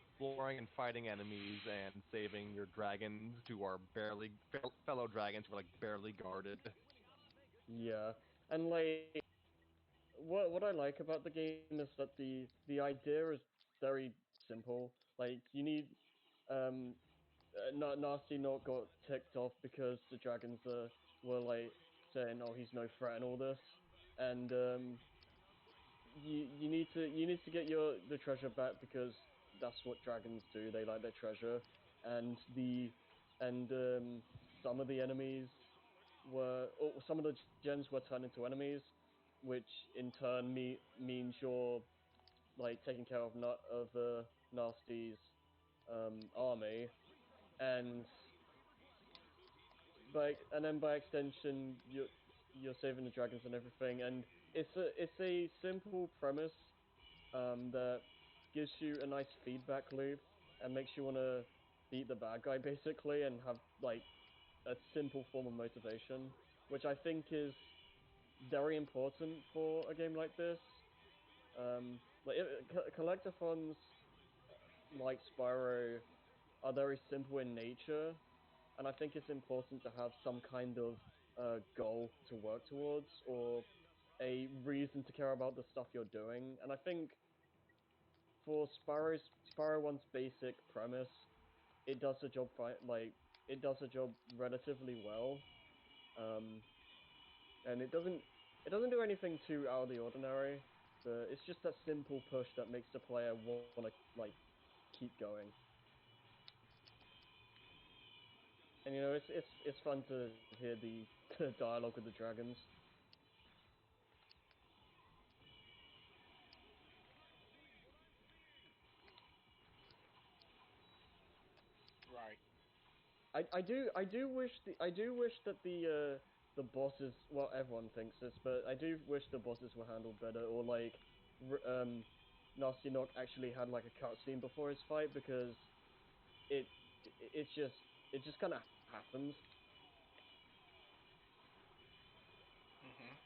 Speaker 3: exploring and fighting enemies and saving your dragons who are fellow dragons who are like barely guarded.
Speaker 2: Yeah, and like what I like about the game is that the idea is very simple. Like you need Nasty Not got ticked off because the dragons were like saying, "Oh, he's no threat" and all this, and you need to get the treasure back because that's what dragons do. They like their treasure, and some of the enemies or some of the gems were turned into enemies, which in turn means you're like taking care of Nasty's army, and by extension you're saving the dragons and everything, and it's a simple premise that gives you a nice feedback loop and makes you want to beat the bad guy basically and have like a simple form of motivation, which I think is very important for a game like this. Collectathons like Spyro are very simple in nature, and I think it's important to have some kind of goal to work towards or a reason to care about the stuff you're doing. And I think for Spyro One's basic premise, it does the job it does the job relatively well. Um, and it doesn't do anything too out of the ordinary. But it's just that simple push that makes the player want to like keep going. And it's fun to hear the dialogue with the dragons.
Speaker 1: Right.
Speaker 2: I do wish that the bosses, well, everyone thinks this, but I do wish the bosses were handled better, or like Nasty Nock actually had like a cutscene before his fight, because it it's just it just kind of happens.
Speaker 1: Mhm.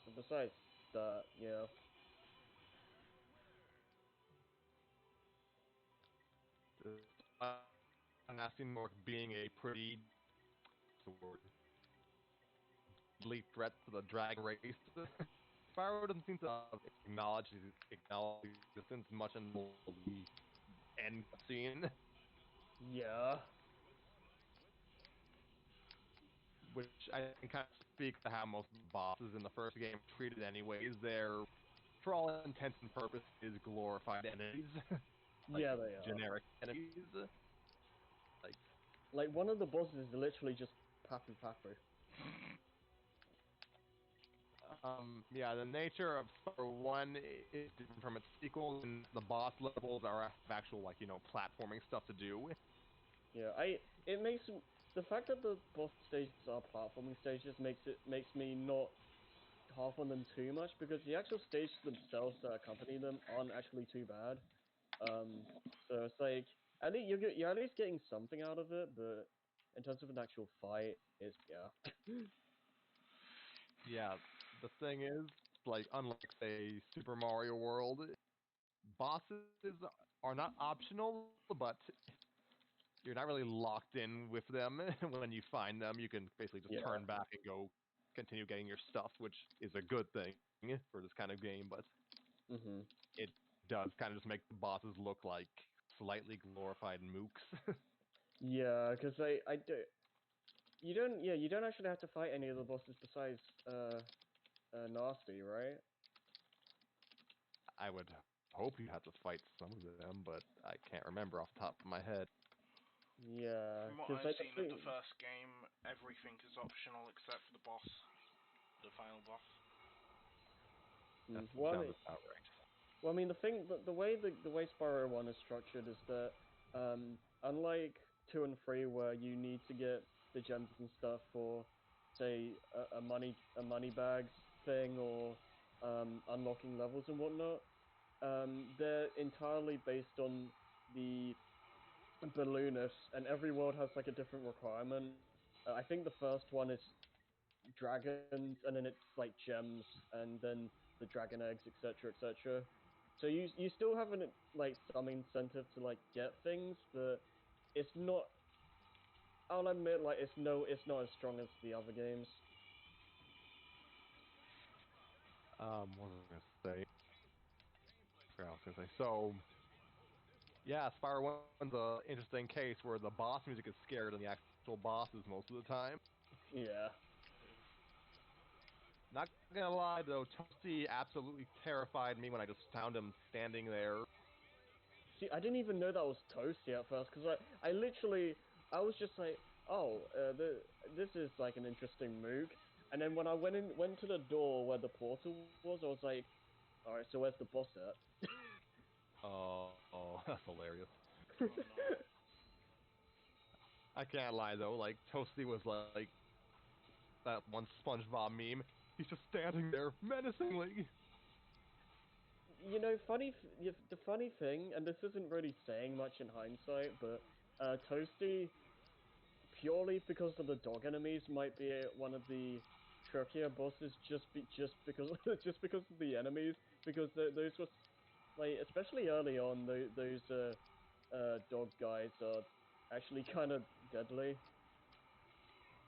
Speaker 2: But besides that, yeah.
Speaker 3: Despite Nasty North being a pretty word, deadly threat to the dragon race, Spyro doesn't seem to acknowledge his existence much until the end scene,
Speaker 2: Yeah.
Speaker 3: which I think kind of speaks to how most of the bosses in the first game are treated anyways. They're, for all intents and purposes, glorified enemies. Like
Speaker 2: Yeah, they are.
Speaker 3: generic enemies. Like,
Speaker 2: Like, one of the bosses is literally just Papu Papu.
Speaker 3: yeah, the nature of Spyro 1 is different from its sequel, and the boss levels are actual, like, platforming stuff to do.
Speaker 2: Yeah, it makes the fact that the boss stages are platforming stages makes me not harp on them too much, because the actual stages themselves that accompany them aren't actually too bad. So it's like I think you're at least getting something out of it, but in terms of an actual fight, it's yeah.
Speaker 3: Yeah, the thing is, like, unlike, say, Super Mario World, bosses are not optional, but you're not really locked in with them. When you find them, you can basically just
Speaker 2: Yeah.
Speaker 3: turn back and go continue getting your stuff, which is a good thing for this kind of game, but
Speaker 2: Mhm.
Speaker 3: it does kind of just make the bosses look like slightly glorified mooks.
Speaker 2: Yeah, because I do. You don't actually have to fight any of the bosses besides Nasty, right?
Speaker 3: I would hope you have to fight some of them, but I can't remember off the top of my head.
Speaker 2: Yeah,
Speaker 1: From what
Speaker 2: because
Speaker 1: I've
Speaker 2: I
Speaker 1: seen of the
Speaker 2: think.
Speaker 1: first game, everything is optional except for the boss, the final boss.
Speaker 3: That
Speaker 2: Well,
Speaker 3: sounds about right.
Speaker 2: the way Spyro One is structured is that unlike two and three, where you need to get the gems and stuff for, say, a money bags thing, or unlocking levels and whatnot, they're entirely based on the balloonists, and every world has like a different requirement. I think the first one is dragons, and then it's like gems, and then the dragon eggs, etc., etc. So you still have like some incentive to like get things, but it's not. I'll admit, like it's not as strong as the other games.
Speaker 3: What was I gonna say? I forgot what I was gonna say. So Yeah, Spyro 1's a interesting case where the boss music is scarier than the actual bosses most of the time.
Speaker 2: Yeah.
Speaker 3: Not gonna lie though, Toasty absolutely terrified me when I just found him standing there.
Speaker 2: See, I didn't even know that was Toasty at first, because I literally, I was just like, oh, this is like an interesting Moog. And then when I went to the door where the portal was, I was like, alright, so where's the boss at?
Speaker 3: Oh, that's hilarious.
Speaker 1: Oh no.
Speaker 3: I can't lie though, like Toasty was like that one SpongeBob meme. He's just standing there menacingly.
Speaker 2: You know, the funny thing, and this isn't really saying much in hindsight, but Toasty, purely because of the dog enemies, might be one of the trickier bosses just because just because of the enemies, because those were like, especially early on, those dog guys are actually kind of deadly.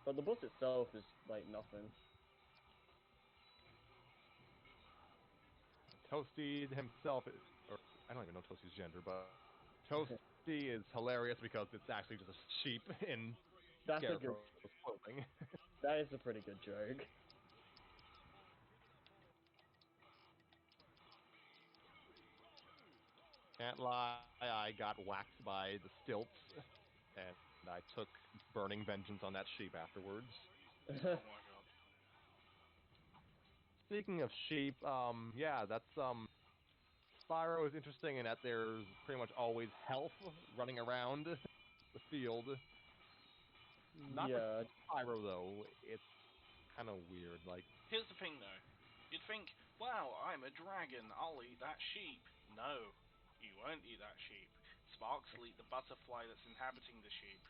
Speaker 2: But the boss itself is like nothing.
Speaker 3: Toasty himself, or I don't even know Toasty's gender, but Toasty is hilarious because it's actually just a sheep in
Speaker 2: That's a good.
Speaker 3: Scarecrow's clothing.
Speaker 2: That is a pretty good joke.
Speaker 3: Can't lie, I got whacked by the stilts, and I took burning vengeance on that sheep afterwards.
Speaker 1: Oh my god.
Speaker 3: Speaking of sheep, yeah, that's Spyro is interesting in that there's pretty much always health running around the field. Not for
Speaker 2: Yeah,
Speaker 3: Spyro though. It's kind of weird. Like,
Speaker 1: Here's the thing though. You'd think, wow, I'm a dragon, I'll eat that sheep. No, you won't eat that sheep. Sparks will eat the butterfly that's inhabiting the sheep.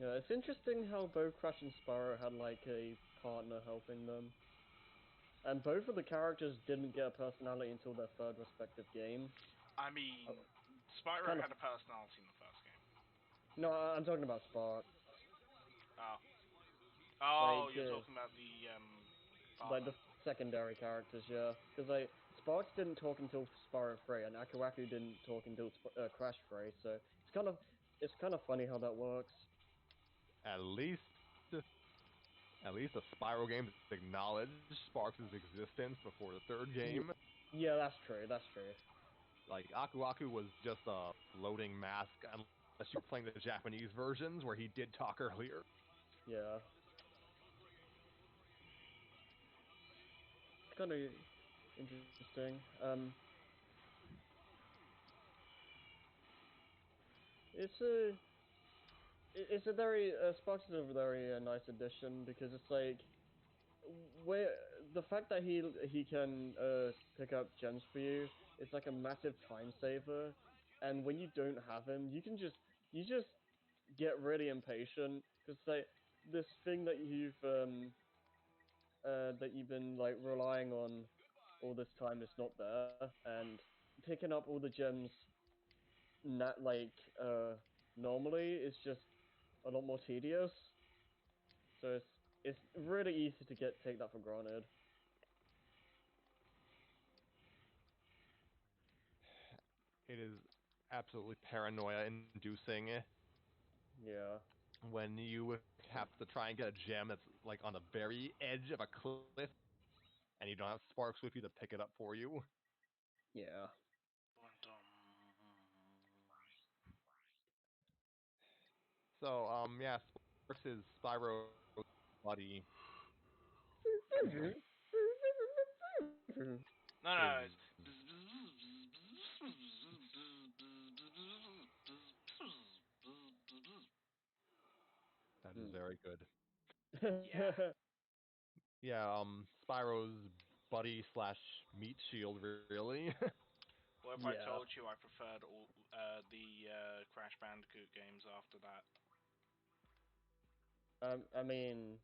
Speaker 2: yeah. It's interesting how both Crash and Spyro had like a partner helping them, and both of the characters didn't get a personality until their third respective game.
Speaker 1: I
Speaker 2: Oh,
Speaker 1: mean,
Speaker 2: it's
Speaker 1: Spyro
Speaker 2: kind of
Speaker 1: had a personality in the first game.
Speaker 2: no. I'm talking about Spark.
Speaker 1: Oh. Oh,
Speaker 2: Like
Speaker 1: you're talking about the
Speaker 2: like
Speaker 1: partner.
Speaker 2: the secondary characters, yeah. Because like Sparks didn't talk until Spyro 3, and Aku Aku didn't talk until Crash 3. So it's kind of funny how that works.
Speaker 3: at least, at least the Spyro games acknowledge Sparks' existence before the third
Speaker 2: Yeah,
Speaker 3: game.
Speaker 2: yeah, that's true. That's true.
Speaker 3: Like, Aku Aku was just a floating mask, unless you were playing the Japanese versions where he did talk earlier.
Speaker 2: Yeah, it's kind of interesting. It's a it's a very Sparks is a very nice addition because it's like where the fact that he can pick up gems for you is like a massive time saver, and when you don't have him, you just get really impatient because like this thing that you've been like relying on all this time is not there, and picking up all the gems not like normally is just a lot more tedious. So it's really easy to take that for granted.
Speaker 3: It is absolutely paranoia inducing
Speaker 2: Yeah.
Speaker 3: when you have to try and get a gem that's like on the very edge of a cliff and you don't have Sparks with you to pick it up for you.
Speaker 2: Yeah.
Speaker 3: So, yeah, Sparks is Spyro's buddy.
Speaker 1: No, no,
Speaker 3: Is
Speaker 1: it's.
Speaker 3: that is
Speaker 2: Hmm.
Speaker 3: very good.
Speaker 1: Yeah.
Speaker 3: Yeah, Spyro's buddy slash meat shield, really.
Speaker 1: What if I
Speaker 2: Yeah.
Speaker 1: told you I preferred all the Crash Bandicoot games after that?
Speaker 2: I mean,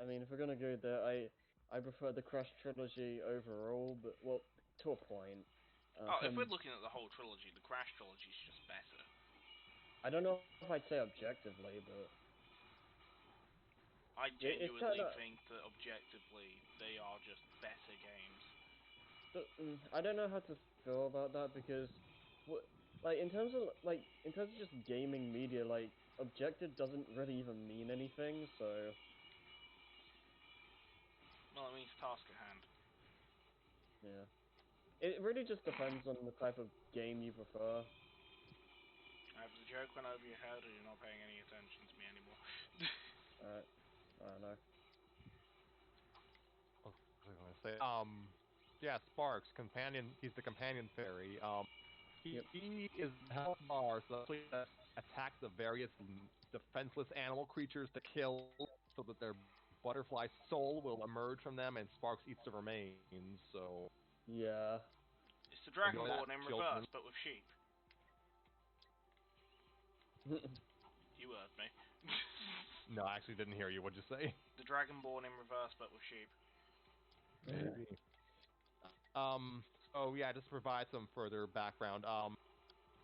Speaker 2: I mean, if we're gonna go there, I prefer the Crash trilogy overall, but well, to a point.
Speaker 1: Oh, if we're
Speaker 2: Um,
Speaker 1: looking at the whole trilogy, the Crash trilogy is just better.
Speaker 2: I don't know if I'd say objectively, but
Speaker 1: I
Speaker 2: It's kind
Speaker 1: genuinely
Speaker 2: of.
Speaker 1: think that objectively they are just better games.
Speaker 2: I don't know how to feel about that because, what, like in terms of just gaming media, like objective doesn't really even mean anything. So
Speaker 1: Well, it means task at hand.
Speaker 2: yeah, it really just depends on the type of game you prefer.
Speaker 1: If the joke went over your head, or you're not paying any attention to me anymore.
Speaker 2: Alright, I don't know.
Speaker 3: What was I going to say? Yeah, Sparks, companion. He's the companion fairy.
Speaker 2: Yep.
Speaker 3: He is the health bar, so he attacks the various defenseless animal creatures to kill, so that their butterfly soul will emerge from them, and Sparks eats the remains. So
Speaker 2: Yeah.
Speaker 1: It's the
Speaker 3: enjoy that,
Speaker 1: Dragonborn in
Speaker 3: children.
Speaker 1: reverse, but with sheep. You heard me.
Speaker 3: No, I actually didn't hear you. What'd you say?
Speaker 1: The Dragonborn in reverse, but with sheep.
Speaker 3: Maybe. So yeah, just to provide some further background.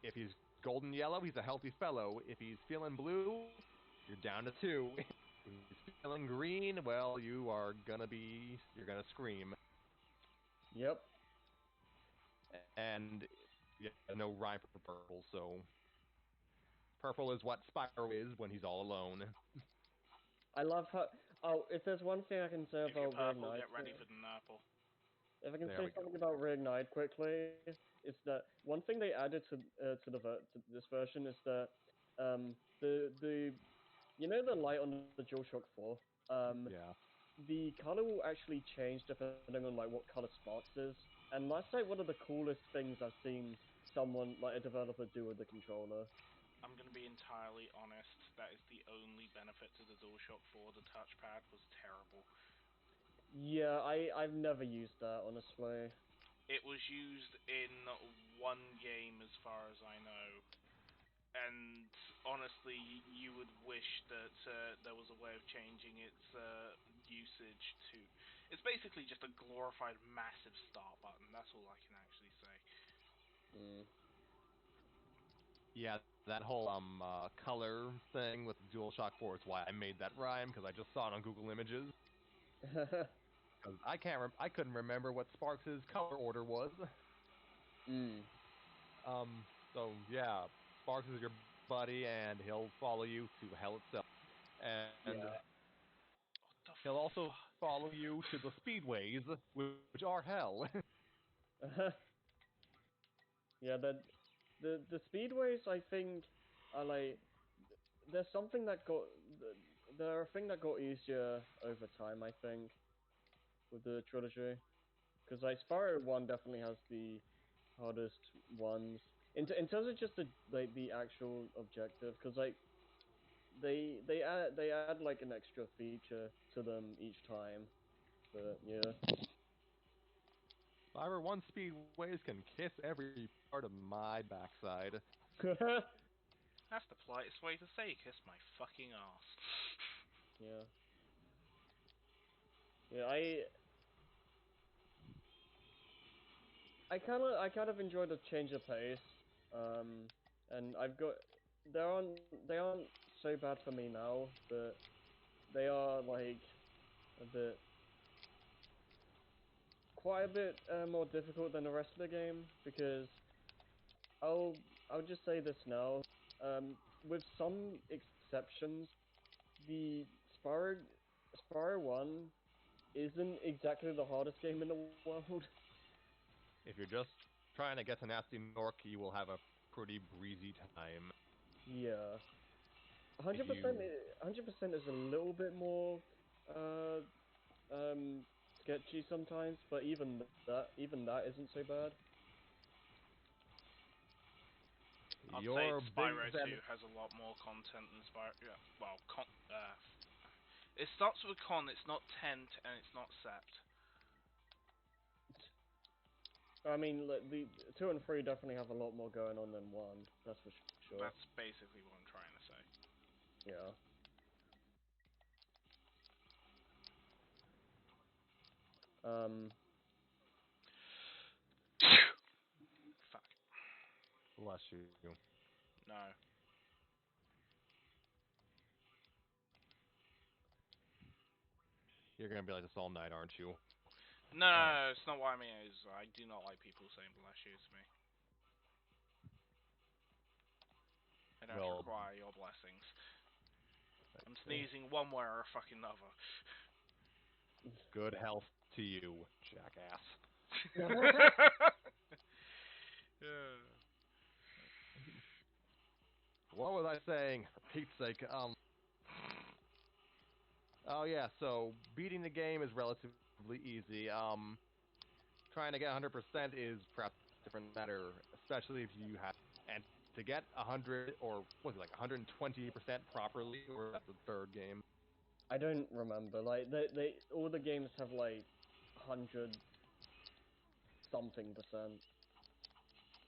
Speaker 3: If he's golden yellow, he's a healthy fellow. If he's feeling blue, you're down to 2. If he's feeling green, well, you're gonna scream.
Speaker 2: Yep.
Speaker 3: And yeah, no rhyme for purple, so purple is what Spyro is when he's all alone.
Speaker 2: I love how. Oh, if there's one thing I can say
Speaker 1: If you're
Speaker 2: about
Speaker 1: purple,
Speaker 2: Reignite,
Speaker 1: get ready for the nurple.
Speaker 2: if I can
Speaker 3: There
Speaker 2: say
Speaker 3: we go.
Speaker 2: something about Reignite quickly, it's that one thing they added to this version is that the you know the light on the DualShock 4,
Speaker 3: Yeah.
Speaker 2: the color will actually change depending on like what color Sparks is, and that's like one of the coolest things I've seen someone like a developer do with the controller.
Speaker 1: I'm going to be entirely honest. That is the only benefit to the DualShock 4. The touchpad was terrible.
Speaker 2: Yeah, I've never used that honestly.
Speaker 1: It was used in one game, as far as I know. And honestly, you would wish that there was a way of changing its usage to. It's basically just a glorified massive start button. That's all I can actually say.
Speaker 2: Mm.
Speaker 3: Yeah, that whole color thing with DualShock 4 is why I made that rhyme, because I just saw it on Google Images. Because I couldn't remember what Sparks' color order was.
Speaker 2: mm.
Speaker 3: So yeah, Sparks is your buddy, and he'll follow you to hell itself. And
Speaker 2: Yeah.
Speaker 1: What the
Speaker 3: he'll also
Speaker 1: fuck?
Speaker 3: follow you to the speedways, which are hell.
Speaker 2: Yeah, the speedways I think are like there's something that got they're a thing that got easier over time I think with the trilogy because like Spyro 1 definitely has the hardest ones in terms of just the actual objective because like they add like an extra feature to them each time but yeah.
Speaker 3: Fiber One speedways can kiss every part of my backside.
Speaker 1: That's the politest way to say kiss my fucking ass.
Speaker 2: Yeah. Yeah, I kind of enjoy the change of pace. And I've got they aren't so bad for me now, but they are like a bit quite a bit more difficult than the rest of the game because I'll just say this now. With some exceptions, the Spyro 1 isn't exactly the hardest game in the world.
Speaker 3: If you're just trying to get to Nasty Nork, you will have a pretty breezy time.
Speaker 2: Yeah.
Speaker 3: If
Speaker 2: 100%,
Speaker 3: you
Speaker 2: 100% is a little bit more uh sketchy sometimes, but even that isn't so bad.
Speaker 1: I'd say
Speaker 3: your
Speaker 1: Spyro
Speaker 3: biggest
Speaker 1: 2 has a lot more content than Spyro. Yeah, well, it starts with a con. It's not tent and it's not sept.
Speaker 2: I mean, the 2 and 3 definitely have a lot more going on than 1. That's for sure.
Speaker 1: That's basically what I'm trying to say.
Speaker 2: Yeah. Um.
Speaker 1: Fuck.
Speaker 3: bless you.
Speaker 1: No.
Speaker 3: You're gonna be like this all night, aren't you?
Speaker 1: No, no, no, it's not what I mean. Is I do not like people saying bless you to me. I don't
Speaker 3: Well,
Speaker 1: require your blessings. I'm sneezing one way or fucking another.
Speaker 3: good health to you, jackass.
Speaker 1: Yeah.
Speaker 3: What was I saying? For Pete's sake. Oh yeah. So beating the game is relatively easy. Trying to get 100% is perhaps a different matter, especially if you have and to get 100 or was it like 120% properly, or that's the third game.
Speaker 2: I don't remember. Like they all the games have like 100 something percent.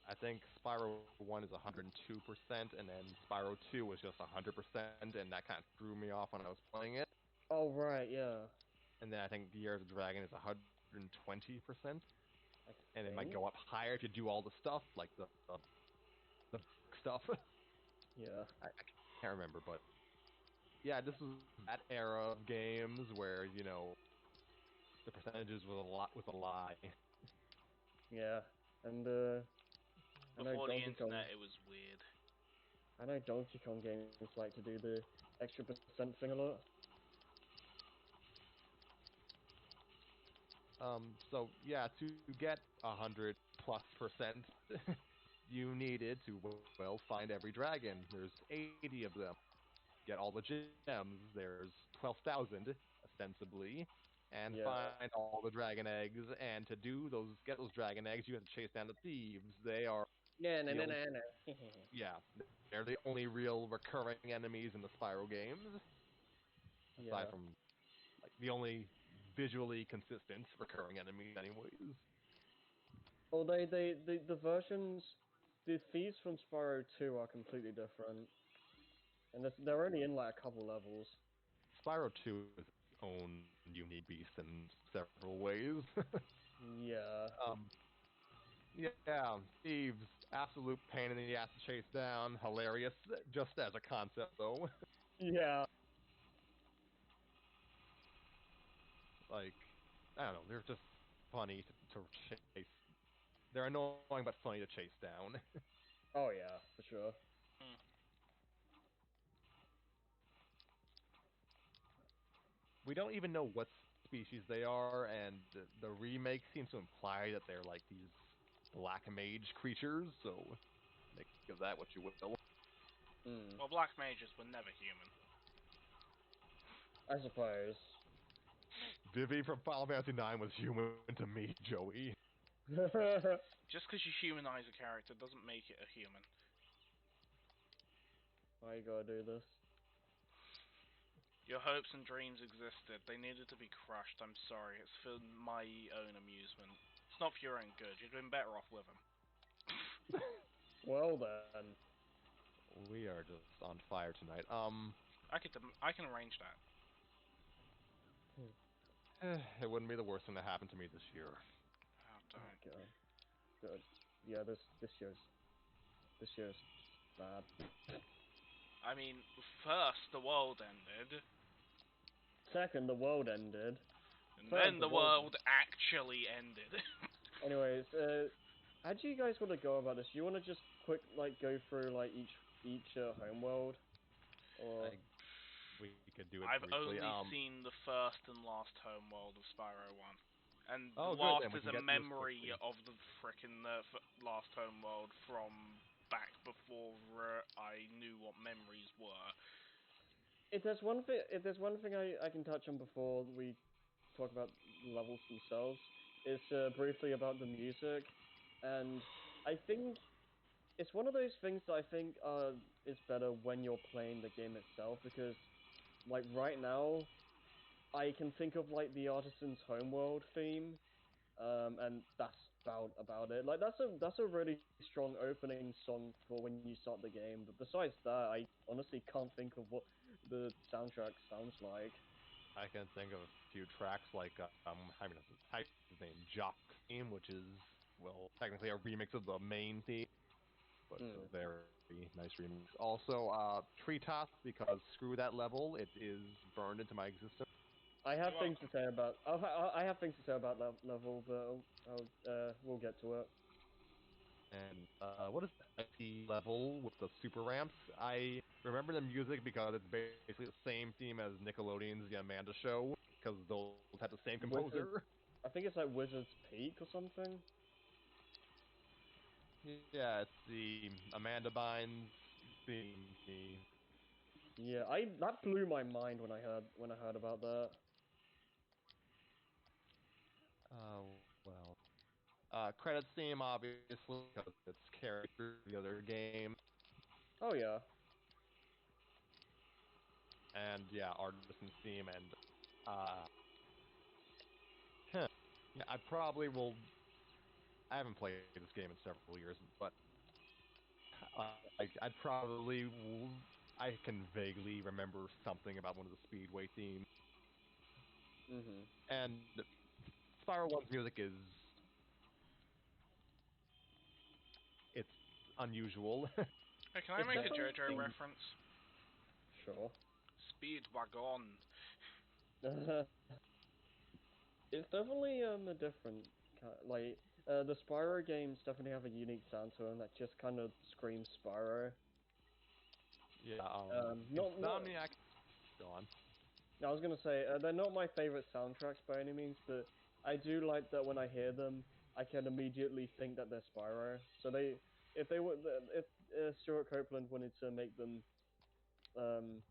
Speaker 3: I think Spyro 1 is 102%, and then Spyro 2 was just 100%, and that kind of threw me off when I was playing it.
Speaker 2: Oh right, yeah.
Speaker 3: And then I think Year of the Dragon is 120%,
Speaker 2: I
Speaker 3: and it might
Speaker 2: think.
Speaker 3: go up higher if you do all the stuff, like the stuff.
Speaker 2: Yeah.
Speaker 3: I can't remember, but yeah, this was that era of games where the percentages was a lie.
Speaker 2: Yeah. And I know
Speaker 1: Before the
Speaker 2: Donkey Kong.
Speaker 1: internet, it was weird.
Speaker 2: I know Donkey Kong games like to do the extra percent thing a lot.
Speaker 3: So yeah, to get 100+%, you needed to find every dragon. There's 80 of them. Get all the gems. There's 12,000 ostensibly, and
Speaker 2: Yeah.
Speaker 3: find all the dragon eggs. And to get those dragon eggs, you have to chase down the thieves. They are
Speaker 2: Yeah, no,
Speaker 3: the
Speaker 2: no,
Speaker 3: only,
Speaker 2: no, no.
Speaker 3: yeah, they're the only real recurring enemies in the Spyro games, aside
Speaker 2: Yeah.
Speaker 3: from like the only visually consistent recurring enemies, anyways.
Speaker 2: Although the versions, the thieves from Spyro 2 are completely different, and they're only in like a couple levels.
Speaker 3: Spyro 2 is its own unique beast in several ways.
Speaker 2: Yeah.
Speaker 3: um, yeah, thieves, absolute pain in the ass to chase down. Hilarious, just as a concept, though.
Speaker 2: Yeah.
Speaker 3: Like, I don't know, they're just funny to chase. They're annoying but funny to chase down.
Speaker 2: Oh yeah, for sure.
Speaker 1: Hmm.
Speaker 3: We don't even know what species they are, and the remake seems to imply that they're like these black mage creatures, so make of that what you will.
Speaker 2: Hmm.
Speaker 1: Well, black mages were never human.
Speaker 2: I suppose.
Speaker 3: Vivi from Final Fantasy IX was human to me, Joey.
Speaker 1: Just because you humanize a character doesn't make it a human.
Speaker 2: Why you gotta do this?
Speaker 1: Your hopes and dreams existed. They needed to be crushed. I'm sorry. It's for my own amusement. It's not for your own good. You'd been better off with him.
Speaker 2: Well then.
Speaker 3: We are just on fire tonight.
Speaker 1: I can arrange that.
Speaker 2: Hmm.
Speaker 3: It wouldn't be the worst thing that happened to me this year.
Speaker 1: Oh,
Speaker 2: Oh
Speaker 1: don't.
Speaker 2: god. Good. Yeah, this year's bad.
Speaker 1: I mean, first the world ended,
Speaker 2: Second, the world ended.
Speaker 1: and
Speaker 2: Third,
Speaker 1: then
Speaker 2: the
Speaker 1: the
Speaker 2: world.
Speaker 1: world actually ended.
Speaker 2: Anyways, how do you guys want to go about this? Do you want to just quick like go through like each homeworld, or
Speaker 3: I we could do it
Speaker 1: I've
Speaker 3: briefly.
Speaker 1: only seen the first and last homeworld of Spyro 1. And the
Speaker 3: Oh, good.
Speaker 1: last
Speaker 3: Then we
Speaker 1: is
Speaker 3: can
Speaker 1: a
Speaker 3: get through this
Speaker 1: memory
Speaker 3: quickly.
Speaker 1: of the frickin' last homeworld from back before I knew what memories were.
Speaker 2: if there's one thing I can touch on before we talk about levels themselves, is briefly about the music, and I think it's one of those things that I think is better when you're playing the game itself because like right now I can think of like the Artisan's Homeworld theme, and that's about it. Like that's a really strong opening song for when you start the game. But besides that, I honestly can't think of what the soundtrack sounds like.
Speaker 3: I can think of a few tracks like I mean, type his name Jock theme, which is technically a remix of the main theme, but it's
Speaker 2: Hmm.
Speaker 3: a very nice remix. Also, Treetops, because screw that level, it is burned into my existence.
Speaker 2: I have
Speaker 1: You're
Speaker 2: things to
Speaker 1: welcome.
Speaker 2: say about. I have things to say about that level, but we'll get to it.
Speaker 3: And what is the IP level with the super ramps? I remember the music because it's basically the same theme as Nickelodeon's The Amanda Show, because those had the same
Speaker 2: Wizard.
Speaker 3: composer.
Speaker 2: I think it's like Wizard's Peak or something.
Speaker 3: Yeah, it's the Amanda Bynes theme.
Speaker 2: Yeah, I that blew my mind when I heard about that.
Speaker 3: Well. Credits theme, obviously, because it's carried through the other game.
Speaker 2: Oh yeah.
Speaker 3: And yeah, Artisan's theme, and uh, huh. Yeah, I probably will. I haven't played this game in several years, but I'd probably. I can vaguely remember something about one of the Speedway themes.
Speaker 2: Mhm.
Speaker 3: And Spyro 1's music is. It's unusual.
Speaker 1: Hey, can I
Speaker 2: It's
Speaker 1: make a
Speaker 2: definitely
Speaker 1: JoJo reference?
Speaker 2: sure.
Speaker 1: Speedwagon.
Speaker 2: It's definitely a different like the Spyro games definitely have a unique sound to them that just kind of screams Spyro.
Speaker 3: Yeah,
Speaker 2: Not.
Speaker 3: Insomniac. Go on.
Speaker 2: I was gonna say they're not my favorite soundtracks by any means, but I do like that when I hear them, I can immediately think that they're Spyro. So if they were, if Stuart Copeland wanted to make them um,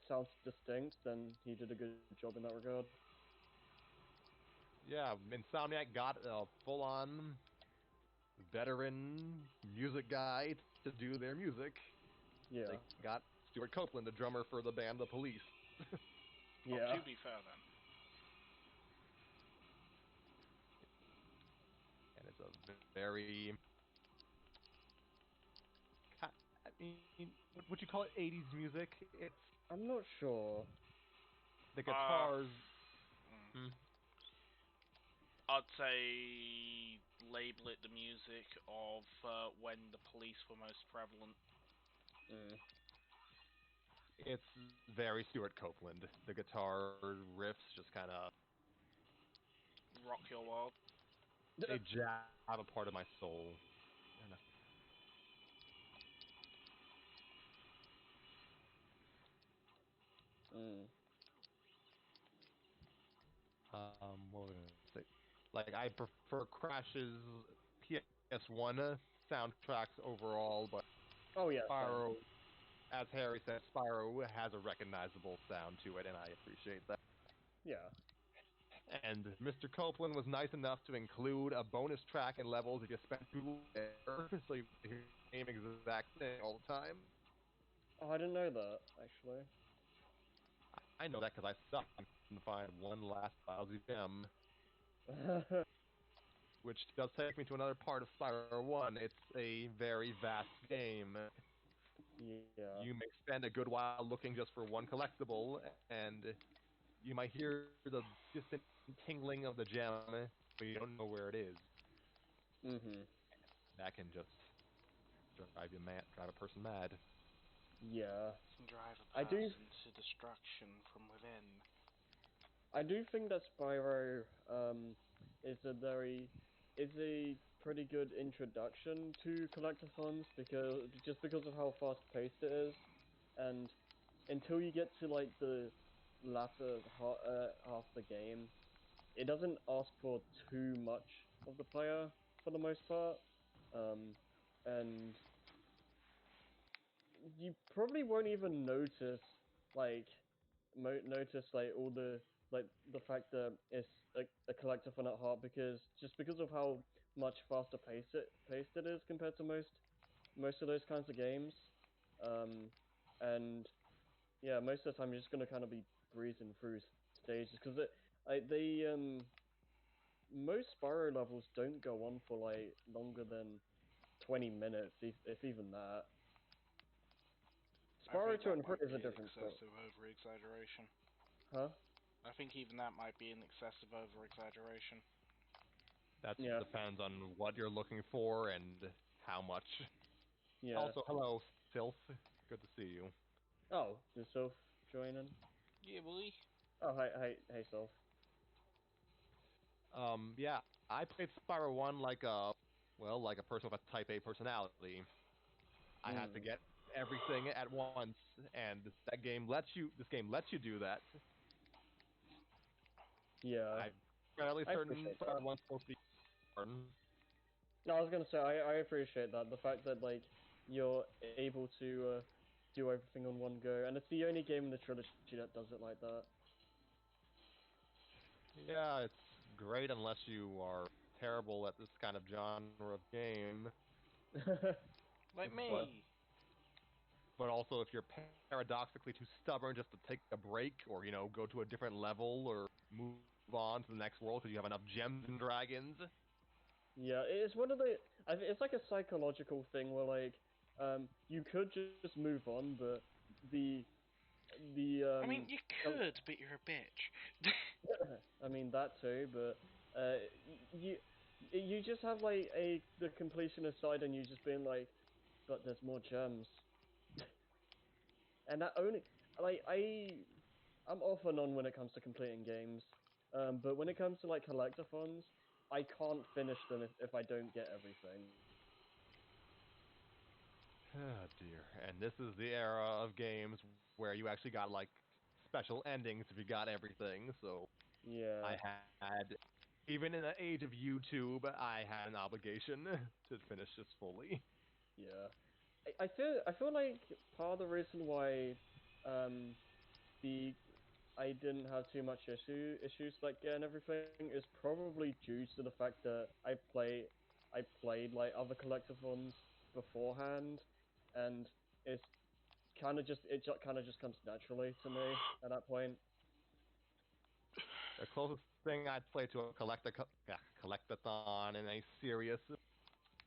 Speaker 2: sound distinct, then he did a good job in that regard.
Speaker 3: Yeah, Insomniac got a full-on veteran music guy to do their music.
Speaker 2: Yeah,
Speaker 3: They got Stuart Copeland, the drummer for the band The Police.
Speaker 1: Oh,
Speaker 2: yeah.
Speaker 1: to be fair then.
Speaker 3: And it's a very... I mean, would you call it 80s music? It's
Speaker 2: I'm not sure.
Speaker 3: the guitars...
Speaker 1: Mm.
Speaker 3: Hmm.
Speaker 1: I'd say label it the music of when the police were most prevalent.
Speaker 2: Mm.
Speaker 3: It's very Stuart Copeland. The guitar riffs just kind of...
Speaker 1: Rock your world.
Speaker 3: They jab a part of my soul.
Speaker 2: Mm.
Speaker 3: What was I gonna say? Like, I prefer Crash's PS1 soundtracks overall, but
Speaker 2: Oh yeah, same.
Speaker 3: Spyro, as Harry said, Spyro has a recognizable sound to it, and I appreciate that.
Speaker 2: Yeah.
Speaker 3: And Mr. Copeland was nice enough to include a bonus track in levels if you spent too there, so you hear the same exact thing all the time.
Speaker 2: Oh, I didn't know that actually.
Speaker 3: I know that because I suck and couldn't find one last lousy gem, which does take me to another part of Spyro 1. It's a very vast game.
Speaker 2: Yeah.
Speaker 3: You may spend a good while looking just for one collectible, and you might hear the distant tingling of the gem, but you don't know where it is.
Speaker 2: Mhm.
Speaker 3: That can just drive you mad, drive a person mad.
Speaker 2: Yeah.
Speaker 1: Can drive a
Speaker 2: I do.
Speaker 1: person to destruction from within.
Speaker 2: I do think that Spyro is a pretty good introduction to collectathons because of how fast paced it is, and until you get to like the latter half of the game, it doesn't ask for too much of the player for the most part, and you probably won't even like notice like all the fact that it's a collectathon at heart because of how much faster paced it is compared to most of those kinds of games, and yeah, most of the time you're just gonna kind of be breezing through stages because most Spyro levels don't go on for like longer than 20 minutes, if even that.
Speaker 1: I
Speaker 2: Spyro
Speaker 1: think that
Speaker 2: 2 and 3
Speaker 1: might
Speaker 2: is a
Speaker 1: be an
Speaker 2: different story.
Speaker 1: excessive over-exaggeration.
Speaker 2: Huh?
Speaker 1: I think even that might be an excessive over-exaggeration.
Speaker 3: That
Speaker 2: Yeah.
Speaker 3: depends on what you're looking for and how much.
Speaker 2: Yeah.
Speaker 3: Also, hello, Filth. Good to see you.
Speaker 2: Oh, is Soph joining?
Speaker 1: Yeah, boy.
Speaker 2: Oh, hey, Soph.
Speaker 3: Yeah, I played Spyro 1 like a person with a Type A personality. I had to
Speaker 2: Mm.
Speaker 3: get everything at once, and this game lets you do that.
Speaker 2: Yeah,
Speaker 3: I'm fairly
Speaker 2: I
Speaker 3: certain
Speaker 2: appreciate
Speaker 3: Spyro
Speaker 2: that.
Speaker 3: 1's supposed to be fun.
Speaker 2: No, I was gonna say I appreciate that. The fact that like you're able to do everything on one go, and it's the only game in the trilogy that does it like that.
Speaker 3: Yeah, it's great unless you are terrible at this kind of genre of game.
Speaker 1: Like
Speaker 2: But
Speaker 1: me.
Speaker 3: But also, if you're paradoxically too stubborn just to take a break, or go to a different level, or move on to the next world because you have enough gems and dragons.
Speaker 2: yeah, it's one of the. It's like a psychological thing where like you could just move on, but the the
Speaker 1: I mean, you
Speaker 2: the-
Speaker 1: could, but you're a bitch.
Speaker 2: I mean that too, but you just have like the completionist side, and you just being like, but there's more gems, and that only like I'm off and on when it comes to completing games, but when it comes to like collectathons, I can't finish them if I don't get everything.
Speaker 3: Oh dear. And this is the era of games where you actually got like special endings if you got everything. So I
Speaker 2: Yeah,
Speaker 3: had, even in the age of YouTube, I had an obligation to finish this fully.
Speaker 2: yeah. I feel like part of the reason why um the I didn't have too much issues like getting everything is probably due to the fact that I played like other collectathons beforehand, and it's kind of just comes naturally to me at that point.
Speaker 3: The closest thing I'd play to a collectathon in a serious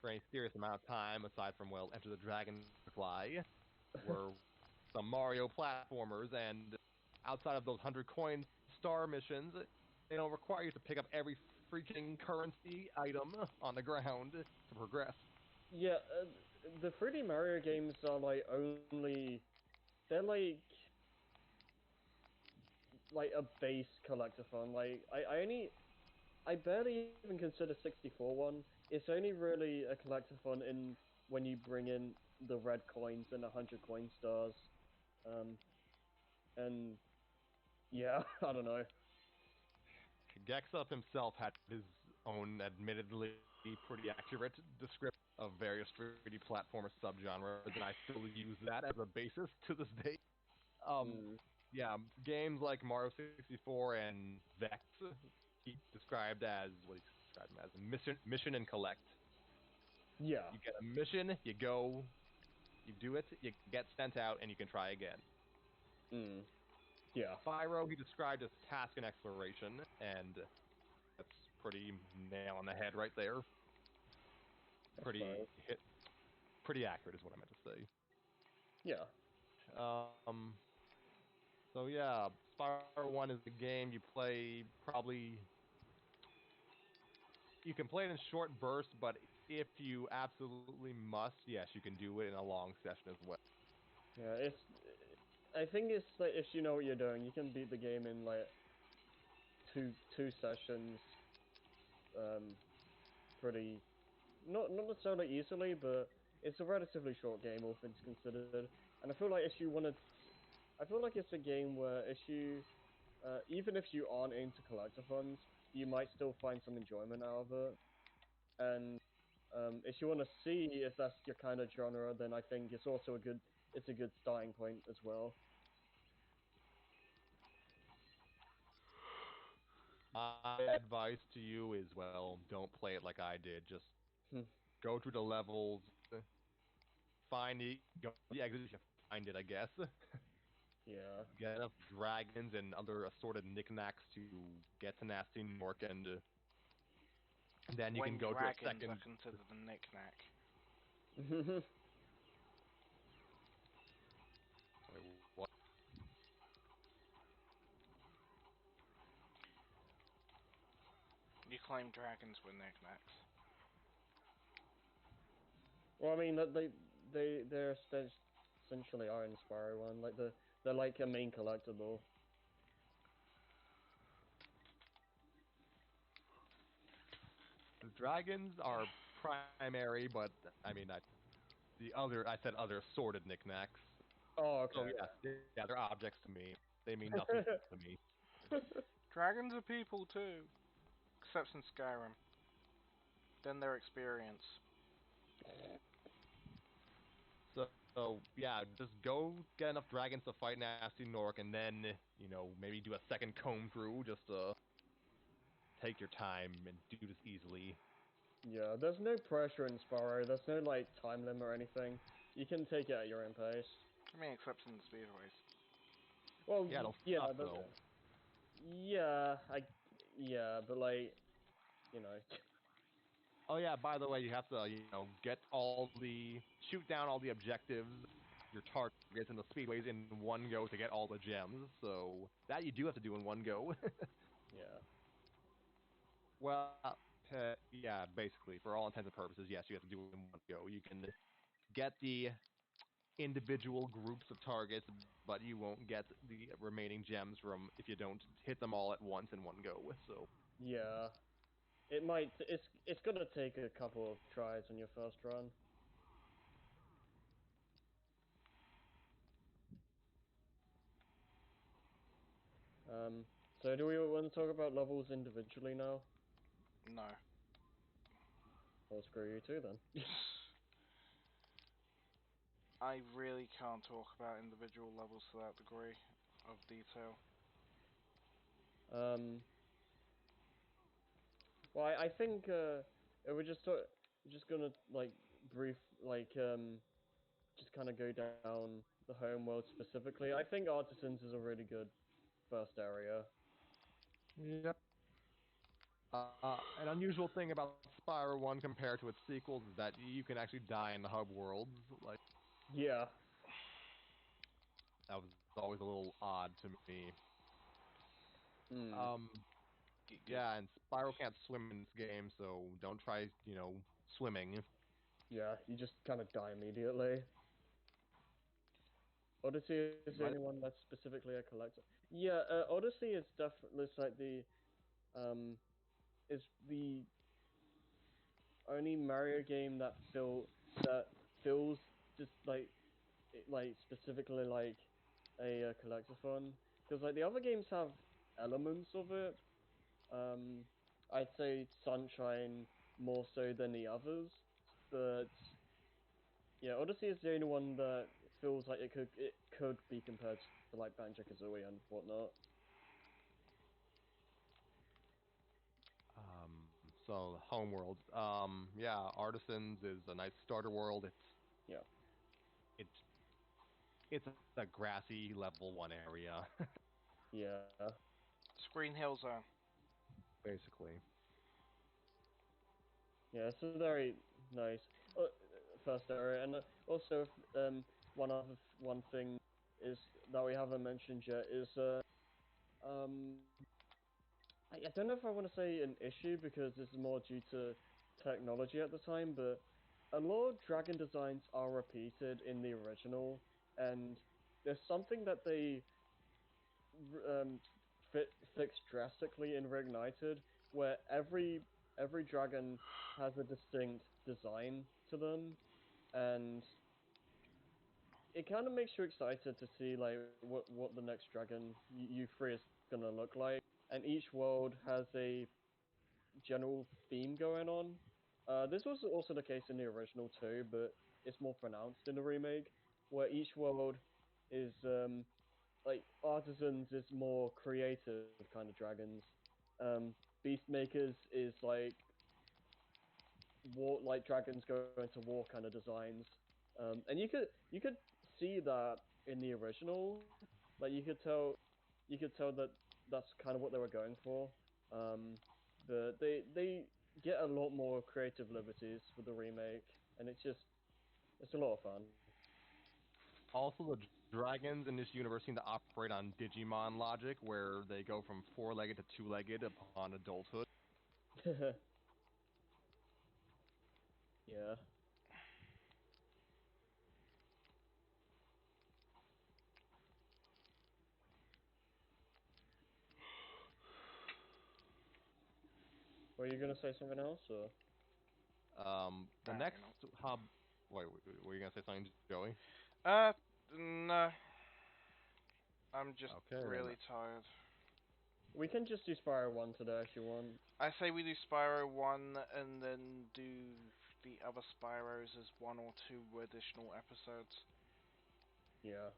Speaker 3: for any serious amount of time, aside from Enter the Dragonfly, were some Mario platformers, and outside of those 100 coin star missions, they don't require you to pick up every freaking currency item on the ground to progress.
Speaker 2: Yeah, the 3D Mario games are like only they're like a base collectathon. Like I barely even consider 64 one. It's only really a collectathon in when you bring in the red coins and 100 coin stars. Um, and yeah, I don't know.
Speaker 3: Gexup himself had his own, admittedly pretty accurate description of various 3D platformer subgenres, and I still use that as a basis to this day. Um,
Speaker 2: Mm,
Speaker 3: yeah, games like Mario 64 and Vex, he described as what he described them as mission and collect.
Speaker 2: yeah.
Speaker 3: You get a mission, you go, you do it, you get sent out, and you can try again.
Speaker 2: Mm, yeah.
Speaker 3: Spyro he described as task and exploration, and that's pretty nail on the head right there.
Speaker 2: I
Speaker 3: Pretty
Speaker 2: suppose.
Speaker 3: hit, pretty accurate is what I meant to say.
Speaker 2: Yeah.
Speaker 3: Um, so yeah, Spyro 1 is the game you play probably. You can play it in short bursts, but if you absolutely must, yes, you can do it in a long session as well.
Speaker 2: Yeah. I think it's like if you know what you're doing, you can beat the game in like two sessions. Um, pretty not necessarily easily, but it's a relatively short game, all things considered. And I feel like I feel like it's a game where if you, even if you aren't into collectathons, you might still find some enjoyment out of it. And if you want to see if that's your kind of genre, then I think it's a good starting point as well.
Speaker 3: My advice to you is, well, don't play it like I did. Just
Speaker 2: Hmm.
Speaker 3: go through the levels, find the exit if you find it, I guess.
Speaker 2: Yeah.
Speaker 3: Get enough dragons and other assorted knickknacks to get to Nasty Nork, and then you can
Speaker 1: When
Speaker 3: go to a
Speaker 1: dragons are
Speaker 3: second.
Speaker 1: considered a knick-knack.
Speaker 3: Wait, what?
Speaker 1: You claim dragons were knick-knacks.
Speaker 2: Well, I mean, essentially are in Spyro 1. Like they're like a main collectible.
Speaker 3: dragons are primary, but I mean, I said other assorted knickknacks.
Speaker 2: Oh,
Speaker 3: So
Speaker 2: okay.
Speaker 3: yes, yeah, they're objects to me. They mean nothing to me.
Speaker 1: Dragons are people too, except in Skyrim. Then their experience.
Speaker 3: So yeah, just go get enough dragons to fight Nasty Nork, and then maybe do a second comb through just to take your time and do this easily.
Speaker 2: Yeah, there's no pressure in Sparrow. There's no like time limit or anything. You can take it at your own pace.
Speaker 1: I mean, except in the speedways.
Speaker 2: Well,
Speaker 3: Yeah, it'll
Speaker 2: yeah,
Speaker 3: suck though.
Speaker 2: yeah, but like, you know,
Speaker 3: Oh yeah, by the way, you have to shoot down all the objectives, your targets, and the speedways in one go to get all the gems. So that you do have to do in one go.
Speaker 2: yeah,
Speaker 3: Well, yeah, basically, for all intents and purposes, yes, you have to do it in one go. You can get the individual groups of targets, but you won't get the remaining gems from if you don't hit them all at once in one go. So
Speaker 2: yeah. It's gonna take a couple of tries on your first run. Um, so do we want to talk about levels individually now?
Speaker 1: No.
Speaker 2: Well, screw you too then.
Speaker 1: I really can't talk about individual levels to that degree of detail.
Speaker 2: um, well, I think we're just gonna like brief just kind of go down the home world specifically. I think Artisans is a really good first area.
Speaker 3: yep. An unusual thing about Spyro 1 compared to its sequels is that you can actually die in the hub worlds. Like,
Speaker 2: Yeah.
Speaker 3: that was always a little odd to me.
Speaker 2: Hmm.
Speaker 3: Um, yeah, and Spyro can't swim in this game, so don't try, swimming.
Speaker 2: Yeah, you just kind of die immediately. Odyssey is the
Speaker 3: Right?
Speaker 2: only one that's specifically a collector. Yeah, Odyssey is definitely like um is the only Mario game that feels just like specifically like a collectathon, because like the other games have elements of it. Um, I'd say Sunshine more so than the others, but yeah, Odyssey is the only one that feels like it could be compared to like Banjo Kazooie and whatnot.
Speaker 3: So homeworld. Yeah, Artisans is a nice starter world.
Speaker 2: Yeah,
Speaker 3: It's it's a grassy level 1 area,
Speaker 2: yeah,
Speaker 1: Screen Hill Zone.
Speaker 3: basically.
Speaker 2: yeah. It's a very nice uh, first area, and also one thing is that we haven't mentioned yet is um I don't know if I want to say an issue because this is more due to technology at the time, but a lot of dragon designs are repeated in the original, and there's something that they um, fixed drastically in Reignited, where every dragon has a distinct design to them, and it kind of makes you excited to see like what the next dragon U3 is gonna look like, and each world has a general theme going on. This was also the case in the original too, but it's more pronounced in the remake, where each world is like Artisans is more creative kind of dragons. Um, Beastmakers is like dragons going to war kind of designs. And you could see that in the original. Like you could tell that that's kind of what they were going for. Um, but they get a lot more creative liberties with the remake, and it's a lot of fun.
Speaker 3: Also, the dragons in this universe seem to operate on Digimon logic, where they go from four-legged to two-legged upon adulthood.
Speaker 2: Yeah. Well, were you gonna say something else or?
Speaker 3: The next hub. Wait, were you gonna say something, Joey?
Speaker 1: Uh, no. I'm just
Speaker 3: Okay, then.
Speaker 1: really tired.
Speaker 2: We can just do Spyro 1 today if you want.
Speaker 1: I say we do Spyro 1 and then do the other Spyros as 1 or 2 additional episodes.
Speaker 2: Yeah.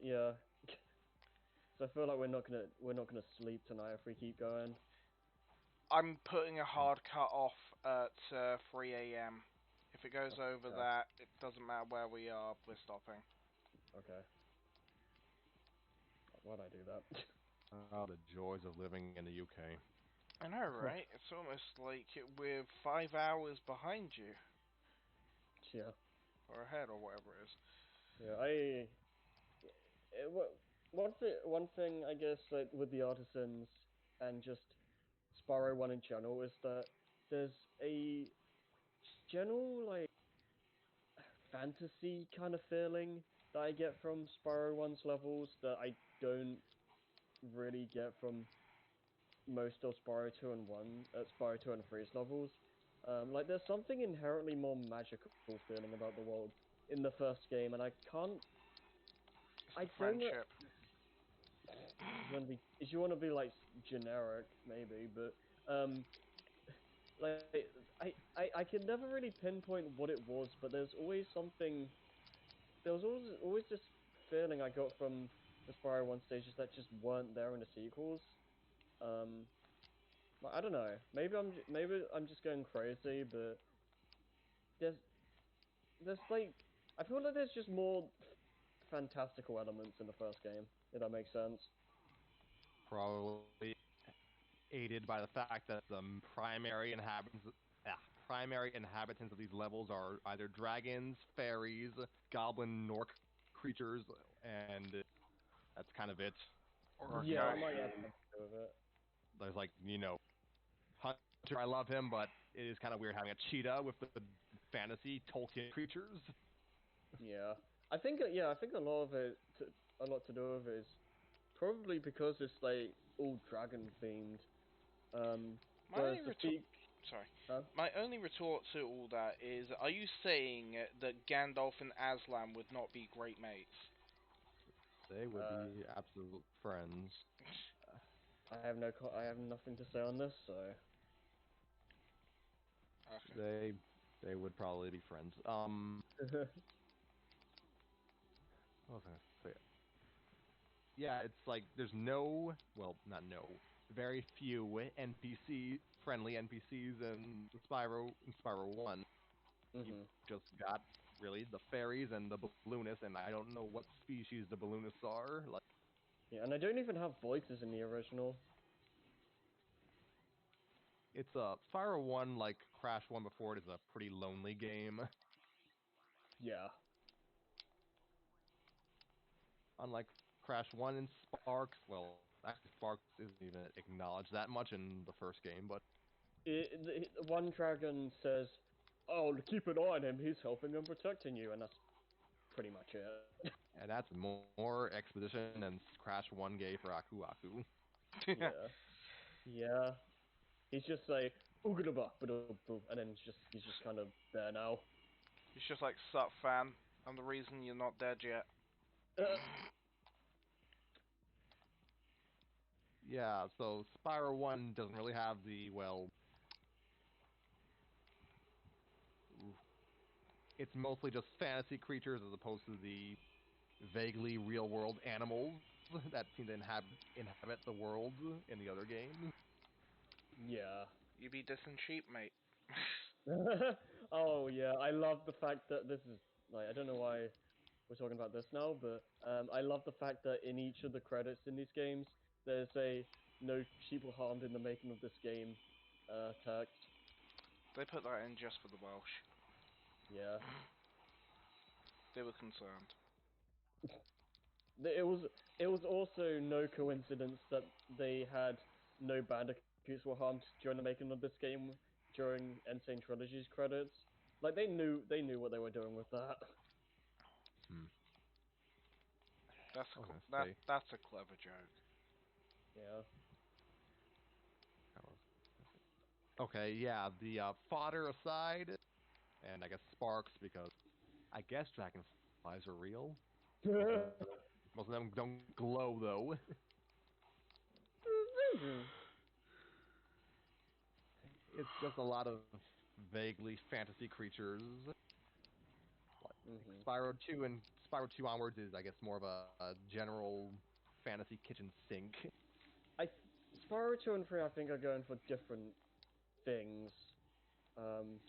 Speaker 2: Yeah. So I feel like we're not gonna sleep tonight if we keep going.
Speaker 1: I'm putting a hard cut off at 3 a.m. If it goes over
Speaker 2: Okay.
Speaker 1: that, it doesn't matter where we are, we're stopping.
Speaker 2: Okay. Why'd I do that?
Speaker 3: Oh, the joys of living in the UK.
Speaker 1: I know, right? It's almost like we're 5 hours behind you.
Speaker 2: Yeah.
Speaker 1: Or ahead, or whatever it is.
Speaker 2: Yeah. One thing I guess like with the artisans and just Spyro 1 in general is that there's a general like fantasy kind of feeling that I get from Spyro 1's levels that I don't really get from most of Spyro 2 and Spyro 2 and 3's levels. Like there's something inherently more magical feeling about the world in the first game, and I can't.
Speaker 1: It's
Speaker 2: I
Speaker 1: the
Speaker 2: don't know.
Speaker 1: friendship.
Speaker 2: If you want to be like generic, maybe, but like I can never really pinpoint what it was, but there's always something. There was always this feeling I got from the Spyro 1 stages that just weren't there in the sequels. Um, I don't know. Maybe I'm just going crazy, but there's there's like I feel like there's just more fantastical elements in the first game. If that makes sense.
Speaker 3: Probably aided by the fact that the primary inhabitants of these levels are either dragons, fairies, goblin, orc creatures, and that's kind of it.
Speaker 1: Or
Speaker 2: Yeah, that
Speaker 1: okay.
Speaker 2: might have something to do with it.
Speaker 3: There's like, Hunter, I love him, but it is kind of weird having a cheetah with the fantasy Tolkien creatures.
Speaker 2: Yeah, I think a lot to do with it is probably because it's like all dragon themed.
Speaker 1: My
Speaker 2: Whereas
Speaker 1: only
Speaker 2: the
Speaker 1: retort.
Speaker 2: seek,
Speaker 1: Sorry.
Speaker 2: huh?
Speaker 1: My only retort to all that is: are you saying that Gandalf and Aslan would not be great mates?
Speaker 3: They would
Speaker 2: Uh,
Speaker 3: be absolute friends.
Speaker 2: I have nothing to say on this, so.
Speaker 1: Okay.
Speaker 3: They would probably be friends. What was I gonna say? Yeah, it's like there's not no, very few friendly NPCs in Spyro 1. You've
Speaker 2: Mhm.
Speaker 3: just got really the fairies and the balloonists, and I don't know what species the balloonists are. Like,
Speaker 2: Yeah, and I don't even have voices in the original.
Speaker 3: it's a Spyro 1, like Crash 1 before it, is a pretty lonely game.
Speaker 2: Yeah.
Speaker 3: Unlike Crash 1 and Sparks, well, actually Sparks isn't even acknowledged that much in the first game, but
Speaker 2: One dragon says, "Oh, keep an eye on him. He's helping and protecting you," and that's pretty much it.
Speaker 3: and that's more exposition than Crash 1 gave for Aku Aku.
Speaker 2: Yeah. Yeah. He's just like, "Oogada and then he's just kind of there now.
Speaker 1: It's just like, sup, fam? I'm the reason you're not dead yet.
Speaker 2: Uh,
Speaker 3: Yeah, so Spyro 1 doesn't really have it's mostly just fantasy creatures as opposed to the vaguely real world animals that seem to inhabit the world in the other games.
Speaker 2: yeah.
Speaker 1: You be dissing sheep, mate.
Speaker 2: Oh yeah, I love the fact that this is like I don't know why we're talking about this now, but I love the fact that in each of the credits in these games, there's a "No sheep were harmed in the making of this game" text.
Speaker 1: They put that in just for the Welsh.
Speaker 2: Yeah,
Speaker 1: They were concerned.
Speaker 2: it was also no coincidence that they had no bandicoots were harmed during the making of this game during Insane Trilogy's credits. Like they knew what they were doing with that.
Speaker 3: Hmm.
Speaker 1: That's
Speaker 3: I was gonna
Speaker 1: that.
Speaker 3: say,
Speaker 1: That's a clever joke.
Speaker 2: Yeah.
Speaker 3: I was- Okay, yeah, the fodder aside, and I guess sparks because I guess dragonflies are real. Most of them don't glow though. It's just a lot of vaguely fantasy creatures. Like
Speaker 2: Mhm.
Speaker 3: Spyro 2 onwards is, I guess, more of a general fantasy kitchen sink.
Speaker 2: I Spyro 2 and 3, I think, are going for different things. Um,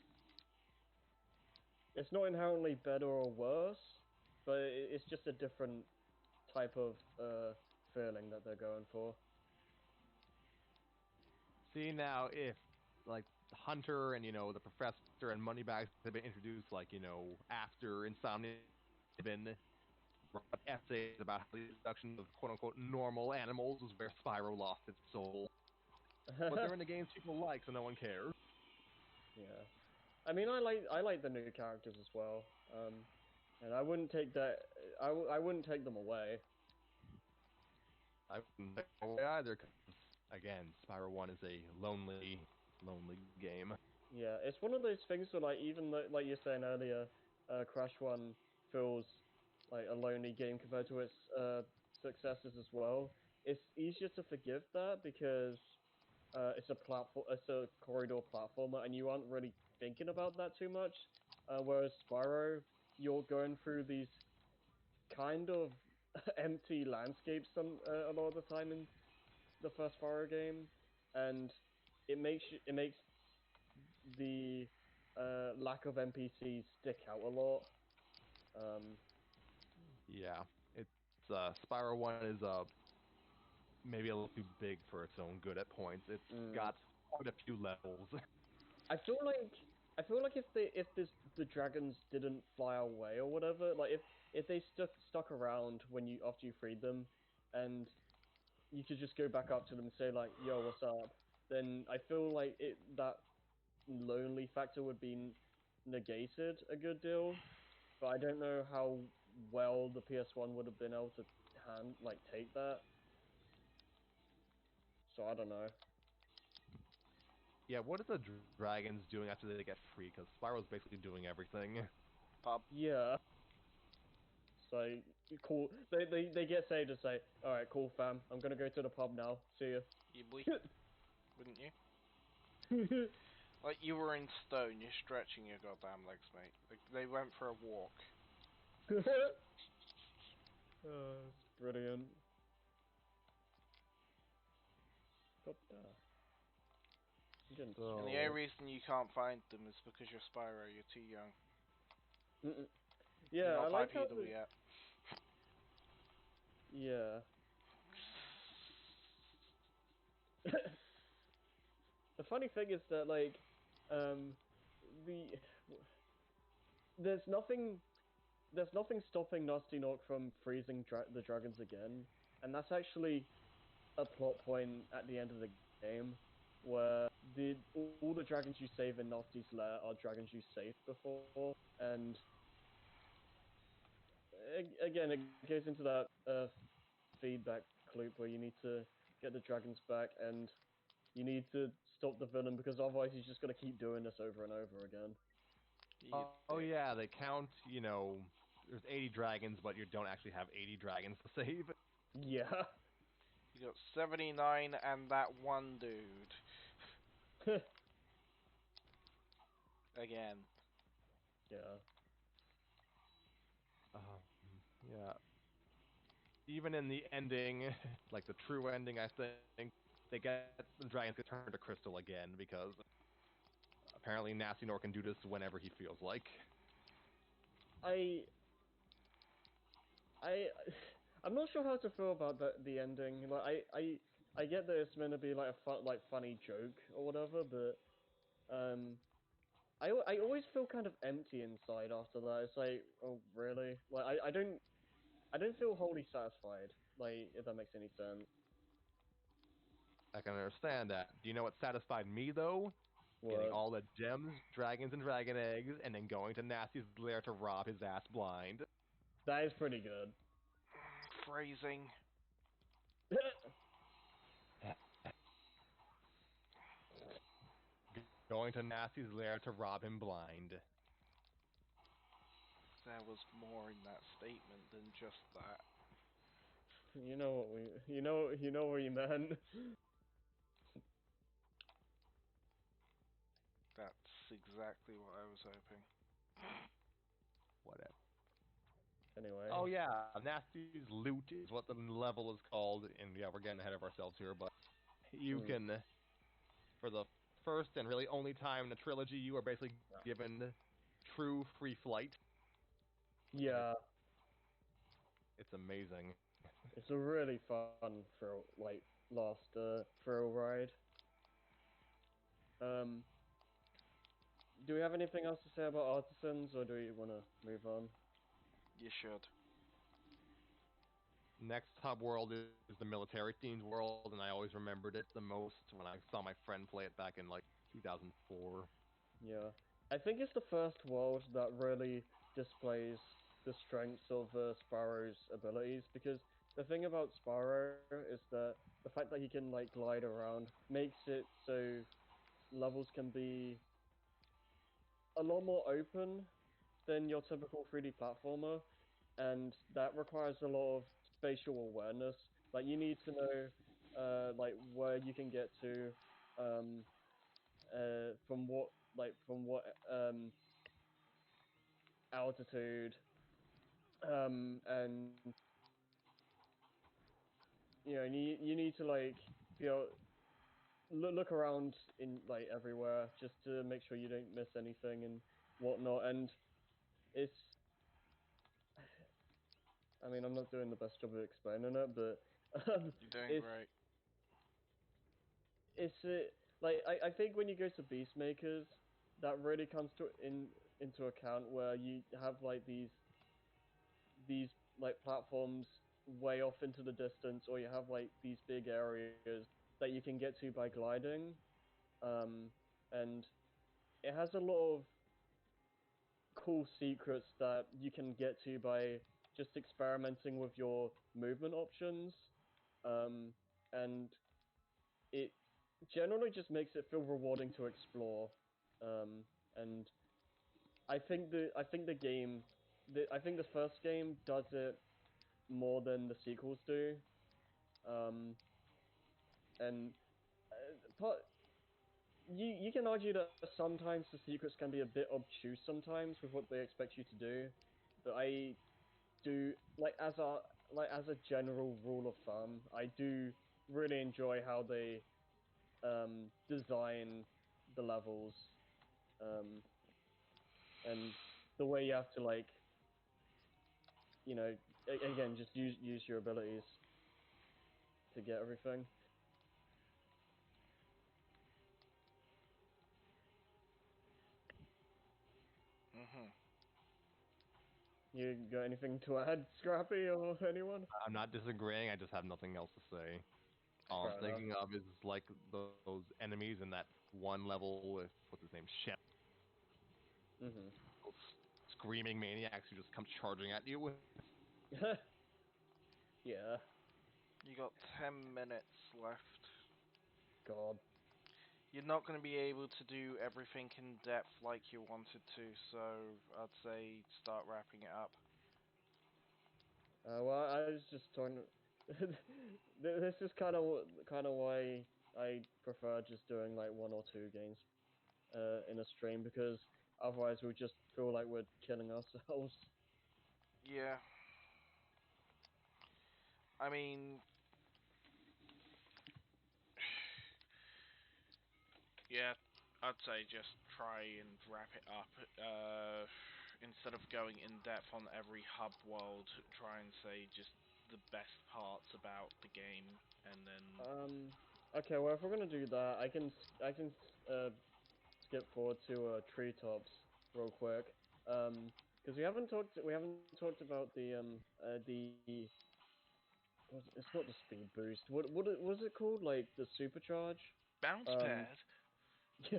Speaker 2: it's not inherently better or worse, but it's just a different type of feeling that they're going for.
Speaker 3: See now, if like Hunter and the Professor and Moneybags have been introduced, like after Insomnia, been essays about how the introduction of quote unquote normal animals was where Spyro lost its soul. But they're in the games people like, so no one cares.
Speaker 2: Yeah, I mean, I like the new characters as well, and I wouldn't take that. I wouldn't take them away.
Speaker 3: I wouldn't take it away either, because again, Spyro 1 is a lonely, lonely game.
Speaker 2: Yeah, it's one of those things where, like, even though, like you're saying earlier, Crash One feels like a lonely game compared to its successes as well. It's easier to forgive that because it's a corridor platformer, and you aren't really thinking about that too much. Whereas Spyro, you're going through these kind of empty landscapes a lot of the time in the first Spyro game, and it makes the lack of NPCs stick out a lot. Um,
Speaker 3: Yeah, it's Spyro 1 is maybe a little too big for its own good at points. It's
Speaker 2: mm.
Speaker 3: got quite a few levels.
Speaker 2: I feel like if the dragons didn't fly away or whatever, like if they stuck around when you after you freed them, and you could just go back up to them and say like, "Yo, what's up?" Then I feel like that lonely factor would be negated a good deal. But I don't know how well the PS1 would have been able to take that. So I don't know.
Speaker 3: Yeah, what are the dragons doing after they get free? Because Spyro's basically doing everything.
Speaker 1: Pub.
Speaker 2: Yeah. So cool. They get saved and say, "All right, cool, fam. I'm gonna go to the pub now. See ya."
Speaker 1: You boy, wouldn't you? Like, you were in stone, you're stretching your goddamn legs, mate. Like, they went for a walk.
Speaker 2: Oh, it's brilliant. But, again,
Speaker 1: And the only
Speaker 3: So,
Speaker 1: reason you can't find them is because you're Spyro, you're too young.
Speaker 2: mm-mm.
Speaker 1: You're
Speaker 2: Yeah, I
Speaker 1: not
Speaker 2: like how
Speaker 1: bipedal yet.
Speaker 2: yeah. The funny thing is that um, the there's nothing there's nothing stopping Nasty Nork from freezing the dragons again, and that's actually a plot point at the end of the game where all the dragons you save in Nasty's lair are dragons you saved before, and again it goes into that feedback loop where you need to get the dragons back and you need to stop the villain because otherwise he's just going to keep doing this over and over again.
Speaker 3: oh yeah, they count, there's 80 dragons, but you don't actually have 80 dragons to save.
Speaker 2: Yeah.
Speaker 1: You got 79 and that one dude. Again.
Speaker 2: Yeah.
Speaker 3: Um, yeah. Even in the ending, like the true ending, I think, they get the dragons get turned to crystal again because apparently Nasty Nor can do this whenever he feels like.
Speaker 2: I I I'm not sure how to feel about the ending. Like I get that it's meant to be like a funny joke or whatever, but I always feel kind of empty inside after that. It's like, oh really? Like I don't feel wholly satisfied. Like if that makes any sense.
Speaker 3: I can understand that. Do you know what satisfied me though? Getting
Speaker 2: What?
Speaker 3: all the gems, dragons, and dragon eggs, and then going to Nasty's lair to rob his ass blind.
Speaker 2: That is pretty good.
Speaker 1: Phrasing.
Speaker 3: going to Nasty's lair to rob him blind.
Speaker 1: There was more in that statement than just that.
Speaker 2: You know what we meant.
Speaker 1: That's exactly what I was hoping.
Speaker 3: Whatever.
Speaker 2: Anyway.
Speaker 3: Oh yeah, Nasty's loot is what the level is called, and yeah, we're getting ahead of ourselves here, but you can, for the first and really only time in the trilogy, you are basically given true free flight.
Speaker 2: Yeah.
Speaker 3: It's amazing.
Speaker 2: It's a really fun last thrill ride. Do we have anything else to say about Artisans, or do we want to move on?
Speaker 1: You should.
Speaker 3: Next hub world is the military themed world, and I always remembered it the most when I saw my friend play it back in like 2004.
Speaker 2: Yeah. I think it's the first world that really displays the strengths of Sparrow's abilities, because the thing about Sparrow is that the fact that he can like glide around makes it so levels can be a lot more open than your typical 3D platformer, and that requires a lot of spatial awareness. Like you need to know like where you can get to um, from what altitude, and you need to like be able look around in like everywhere just to make sure you don't miss anything and whatnot. And it's, I mean, I'm not doing the best job of explaining it, but
Speaker 1: You're doing
Speaker 2: it's
Speaker 1: great.
Speaker 2: it's like I think when you go to Beastmakers, that really comes into account where you have like these like platforms way off into the distance, or you have like these big areas that you can get to by gliding, and it has a lot of cool secrets that you can get to by just experimenting with your movement options, and it generally just makes it feel rewarding to explore. And I think the first game does it more than the sequels do. Um, and part you can argue that sometimes the secrets can be a bit obtuse sometimes with what they expect you to do, but I do as a general rule of thumb, I do really enjoy how they design the levels, um, and the way you have to like again just use your abilities to get everything.
Speaker 1: Mhm.
Speaker 2: You got anything to add, Scrappy, or anyone?
Speaker 3: I'm not disagreeing, I just have nothing else to say. All I'm
Speaker 2: Fair enough.
Speaker 3: thinking of is like those enemies in that one level with, what's his name, Shep.
Speaker 2: Mhm.
Speaker 3: Those screaming maniacs who just come charging at you.
Speaker 2: Yeah.
Speaker 1: You got 10 minutes left.
Speaker 2: God.
Speaker 1: You're not going to be able to do everything in depth like you wanted to, so I'd say start wrapping it up.
Speaker 2: Well, I was just trying to. This is kind of why I prefer just doing like one or two games in a stream, because otherwise we just feel like we're killing ourselves.
Speaker 1: Yeah. I mean, yeah, I'd say just try and wrap it up. Instead of going in depth on every hub world, try and say just the best parts about the game, and then
Speaker 2: Okay, well if we're gonna do that, I can skip forward to treetops real quick. Because we haven't talked about the it's not the speed boost. What was it called? Like the supercharge?
Speaker 1: bounce
Speaker 2: Um,
Speaker 1: pad.
Speaker 2: yeah.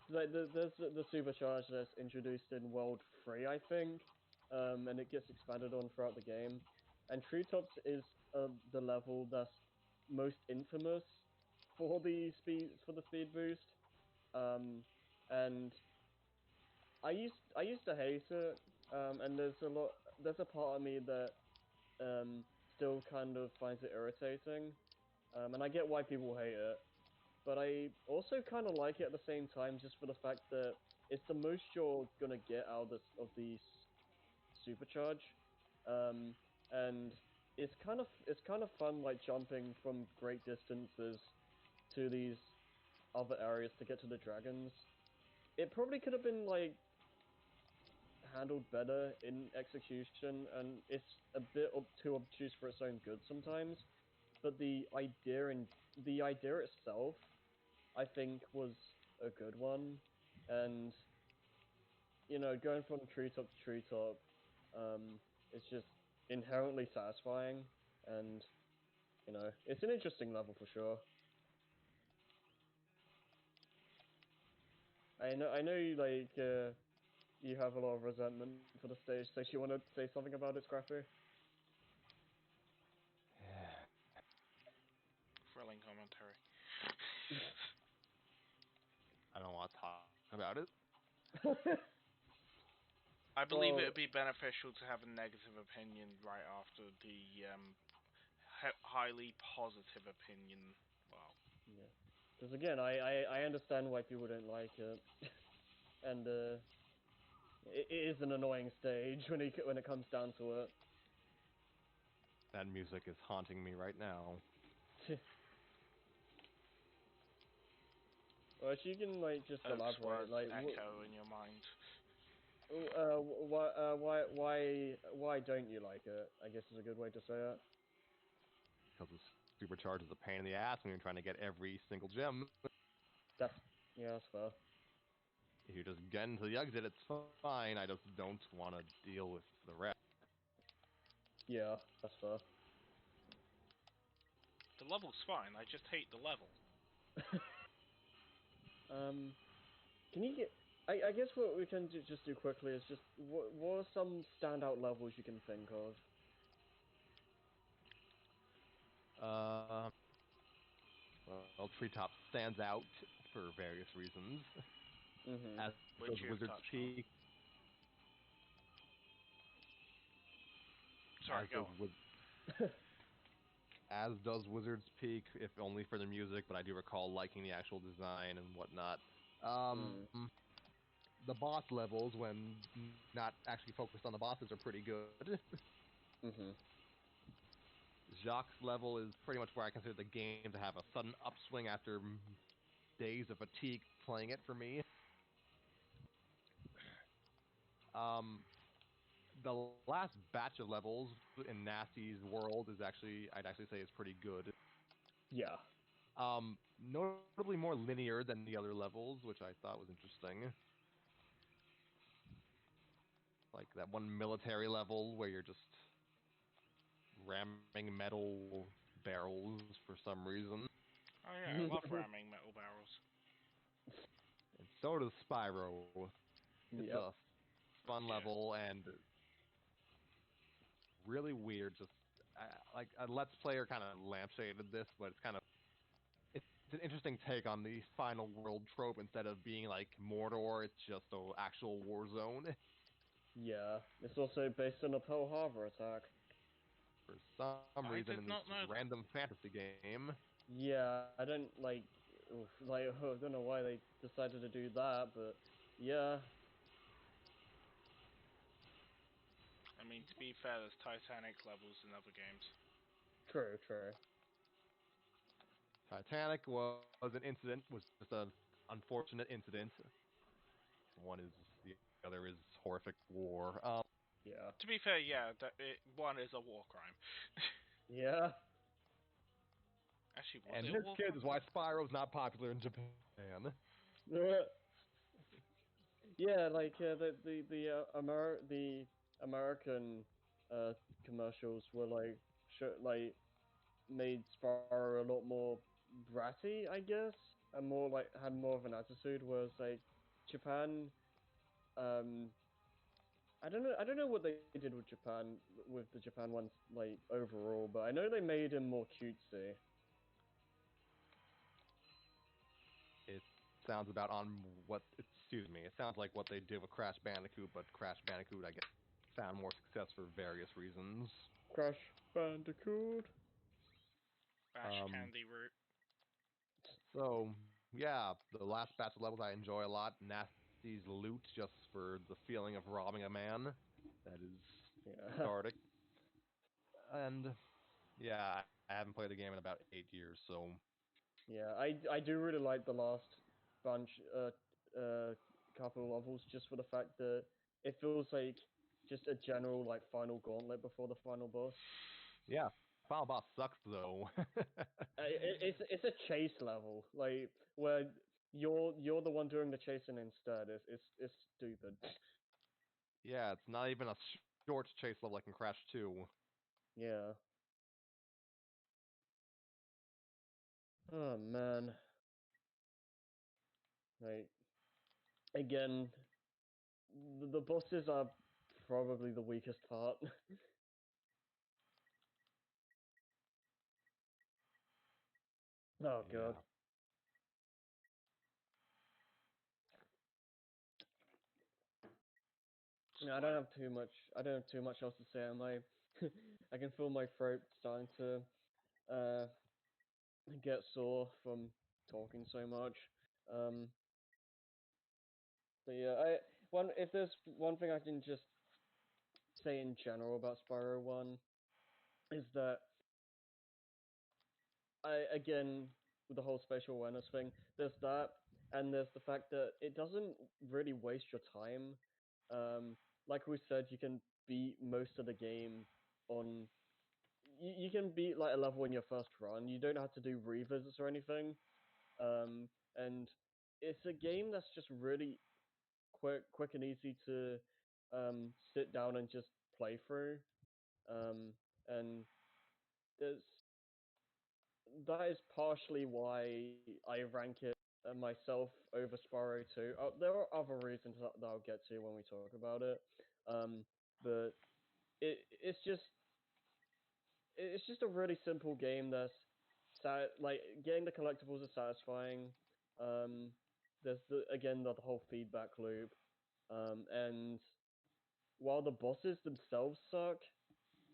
Speaker 2: Like there's the supercharge that's introduced in World 3, I think. And it gets expanded on throughout the game. And Treetops is the level that's most infamous for the speed boost. And I used to hate it, and there's a part of me that still kind of finds it irritating, and I get why people hate it, but I also kind of like it at the same time, just for the fact that it's the most you're gonna get out of the supercharge, um, and it's kind of fun, like jumping from great distances to these other areas to get to the dragons. It probably could have been like handled better in execution, and it's a bit too obtuse for its own good sometimes. But the idea itself, I think, was a good one, and going from treetop to treetop, it's just inherently satisfying, and it's an interesting level for sure. I know you you have a lot of resentment for the stage, so do you want to say something about it, Scrappy?
Speaker 1: Thrilling commentary.
Speaker 3: I don't want to talk about it.
Speaker 1: I believe
Speaker 2: Well,
Speaker 1: it would be beneficial to have a negative opinion right after the highly positive opinion. Well,
Speaker 2: yeah, because again, I understand why people don't like it, and it is an annoying stage when it comes down to it.
Speaker 3: That music is haunting me right now.
Speaker 2: Well, if you can just elaborate,
Speaker 1: Oaksworth
Speaker 2: like
Speaker 1: echo in your mind.
Speaker 2: why don't you like it? I guess is a good way to say it.
Speaker 3: Because the supercharge is a pain in the ass when you're trying to get every single gem.
Speaker 2: That's yeah, that's fair.
Speaker 3: If you just get into the exit, it's fine. I just don't want to deal with the rest.
Speaker 2: Yeah, that's fair.
Speaker 1: The level's fine. I just hate the level.
Speaker 2: um, can you get? I guess what we can just do quickly is just what are some standout levels you can think of?
Speaker 3: Uh, well, Treetop stands out for various reasons.
Speaker 2: Mhm.
Speaker 3: As
Speaker 1: Which
Speaker 3: does
Speaker 1: you've
Speaker 3: Wizard's
Speaker 1: touched on.
Speaker 3: Peak.
Speaker 1: Sorry,
Speaker 3: As
Speaker 1: go
Speaker 3: does
Speaker 1: on.
Speaker 3: as does Wizard's Peak, if only for the music, but I do recall liking the actual design and whatnot.
Speaker 2: Mm.
Speaker 3: The boss levels, when not actually focused on the bosses, are pretty good.
Speaker 2: Mhm.
Speaker 3: Jacques' level is pretty much where I consider the game to have a sudden upswing after days of fatigue playing it for me. The last batch of levels in Nasty's world I'd actually say is pretty good.
Speaker 2: Yeah.
Speaker 3: Notably more linear than the other levels, which I thought was interesting. Like that one military level where you're just ramming metal barrels for some reason.
Speaker 1: Oh yeah, I love ramming metal barrels.
Speaker 3: And so does Spyro. It's
Speaker 2: Yep.
Speaker 3: a fun
Speaker 1: Yeah.
Speaker 3: level and really weird. Just like a Let's Player kind of lampshaded this, but it's an interesting take on the final world trope. Instead of being like Mordor, it's just an actual war zone.
Speaker 2: Yeah. It's also based on a Pearl Harbor attack.
Speaker 3: For some
Speaker 1: I
Speaker 3: reason
Speaker 1: did
Speaker 3: in this
Speaker 1: not know that.
Speaker 3: random fantasy game.
Speaker 2: Yeah, I don't I don't know why they decided to do that, but yeah.
Speaker 1: I mean, to be fair, there's Titanic levels in other games.
Speaker 2: True, true.
Speaker 3: Titanic was an incident, was just an unfortunate incident. One is the other is horrific war.
Speaker 2: Yeah.
Speaker 1: To be fair, yeah, one is a war crime.
Speaker 2: Yeah.
Speaker 1: Actually, was
Speaker 3: And
Speaker 1: it a
Speaker 3: this,
Speaker 1: war
Speaker 3: kids,
Speaker 1: crime?
Speaker 3: is why Spyro's not popular in Japan.
Speaker 2: Yeah, the American uh commercials were made Sparrow a lot more bratty, I guess, and more had more of an attitude, whereas Japan, um I don't know what they did with Japan with the Japan ones overall, but I know they made him more cutesy.
Speaker 3: It's sounds about on what excuse me, it sounds like what they did with Crash Bandicoot, but Crash Bandicoot I guess found more success for various reasons.
Speaker 2: Crash Bandicoot.
Speaker 1: Bash
Speaker 3: Um,
Speaker 1: Candy Root.
Speaker 3: so yeah, the last batch of levels I enjoy a lot. Nasty's loot just for the feeling of robbing a man. That is
Speaker 2: Yeah.
Speaker 3: cathartic. And yeah, I haven't played the game in about 8 years, so
Speaker 2: Yeah, I do really like the last bunch, uh, couple of levels just for the fact that it feels like just a general like final gauntlet before the final boss.
Speaker 3: yeah, Final Boss sucks though.
Speaker 2: It's a chase level, like where you're the one doing the chasing instead. It's stupid.
Speaker 3: Yeah, it's not even a short chase level like in Crash 2.
Speaker 2: Yeah. Oh man. Like again, the bosses are probably the weakest part. Oh god.
Speaker 3: Yeah.
Speaker 2: Yeah, I don't have too much. I don't have too much else to say. I can feel my throat starting to uh get sore from talking so much. Um, but yeah, I one if there's one thing I can just say in general about Spyro One is that I again with the whole spatial awareness thing, there's that, and there's the fact that it doesn't really waste your time. Like we said, you can beat most of the game on you can beat like a level in your first run. You don't have to do revisits or anything. And it's a game that's just really quick and easy to sit down and just play through. Um, and there's that is partially why I rank it myself over Spyro 2. There are other reasons that I'll get to when we talk about it. Um, but it's just a really simple game that's like getting the collectibles is satisfying. Um, there's the whole feedback loop. And while the bosses themselves suck,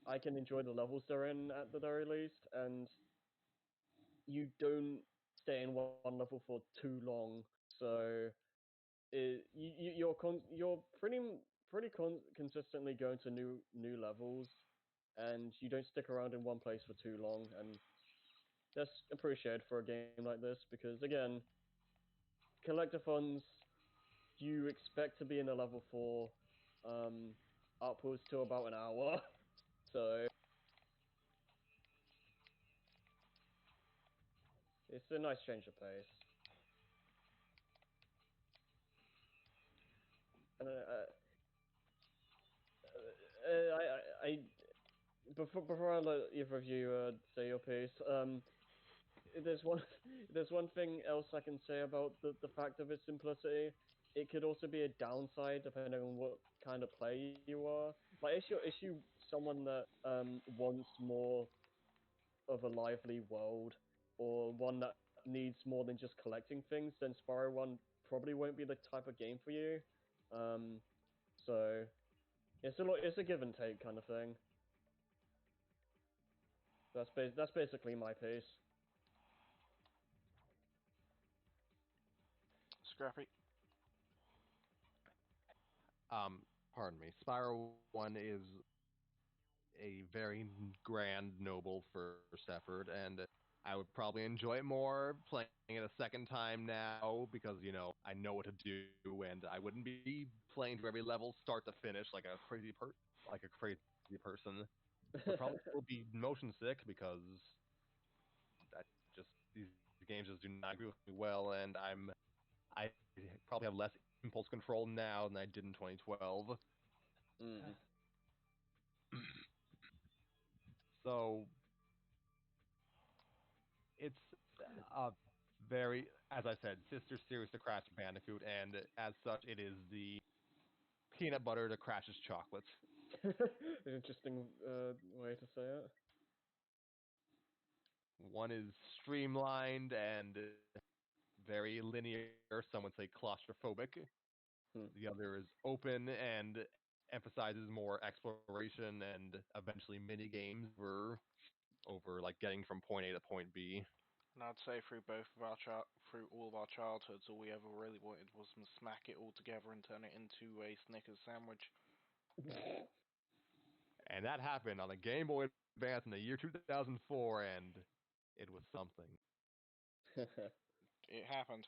Speaker 2: I can enjoy the levels they're in at the very least, and you don't stay in one level for too long. So you're consistently going to new levels, and you don't stick around in one place for too long, and that's appreciated for a game like this because again, collectathons you expect to be in a level for upwards to about an hour. So it's a nice change of pace. And I before I let either of you say your piece, there's one there's one thing else I can say about the fact of its simplicity. It could also be a downside depending on what kind of player you are. Like, if you someone that wants more of a lively world, or one that needs more than just collecting things, then Spyro One probably won't be the type of game for you. Um, so it's a give and take kind of thing. That's basically my piece.
Speaker 1: Scrappy.
Speaker 3: Pardon me. Spyro 1 is a very grand, noble first effort, and I would probably enjoy it more playing it a second time now because, I know what to do, and I wouldn't be playing through every level start to finish like a crazy person. Would probably still be motion sick because that just these games just do not agree with me well, and I probably have less impulse control now than I did in 2012.
Speaker 2: Mm.
Speaker 3: So it's a very, as I said, sister series to Crash Bandicoot, and as such, it is the peanut butter to Crash's chocolate.
Speaker 2: Interesting way to say it.
Speaker 3: One is streamlined and very linear. Some would say claustrophobic.
Speaker 2: Hmm.
Speaker 3: The other is open and emphasizes more exploration and eventually mini games over like getting from point A to point B.
Speaker 1: And I'd say through all of our childhoods, all we ever really wanted was to smack it all together and turn it into a Snickers sandwich.
Speaker 3: And that happened on a Game Boy Advance in the year 2004, and it was something.
Speaker 1: It happened.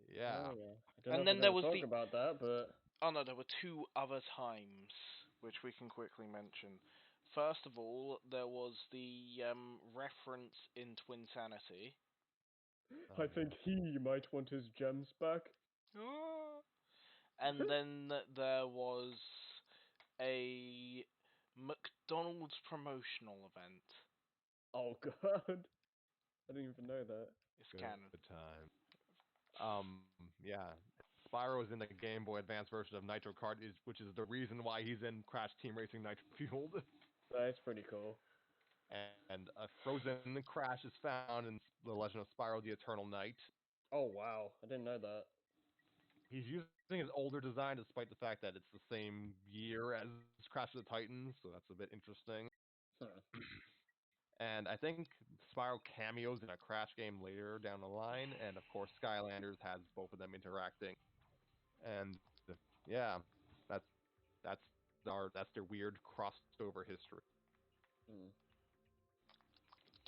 Speaker 3: Yeah.
Speaker 2: Oh yeah. I don't know
Speaker 1: And
Speaker 2: if we're
Speaker 1: then there
Speaker 2: going to
Speaker 1: was
Speaker 2: talk
Speaker 1: the.
Speaker 2: about that, but
Speaker 1: Oh no, there were two other times which we can quickly mention. First of all, there was the reference in Twinsanity.
Speaker 3: Oh,
Speaker 2: I
Speaker 3: yeah.
Speaker 2: think he might want his gems back.
Speaker 1: Ah. And then there was a McDonald's promotional event.
Speaker 2: Oh god. I didn't even know that.
Speaker 1: It's canon.
Speaker 3: Good time. Yeah. Spyro is in the Game Boy Advance version of Nitro Kart, which is the reason why he's in Crash Team Racing Nitro Fueled.
Speaker 2: That's pretty cool.
Speaker 3: And a frozen Crash is found in The Legend of Spyro: The Eternal Night.
Speaker 2: Oh wow. I didn't know that.
Speaker 3: He's using his older design despite the fact that it's the same year as Crash of the Titans, so that's a bit interesting.
Speaker 2: Huh.
Speaker 3: And I think Spyro cameos in a Crash game later down the line, and of course Skylanders has both of them interacting. And yeah, that's that's that's their weird crossover history.
Speaker 2: Hmm.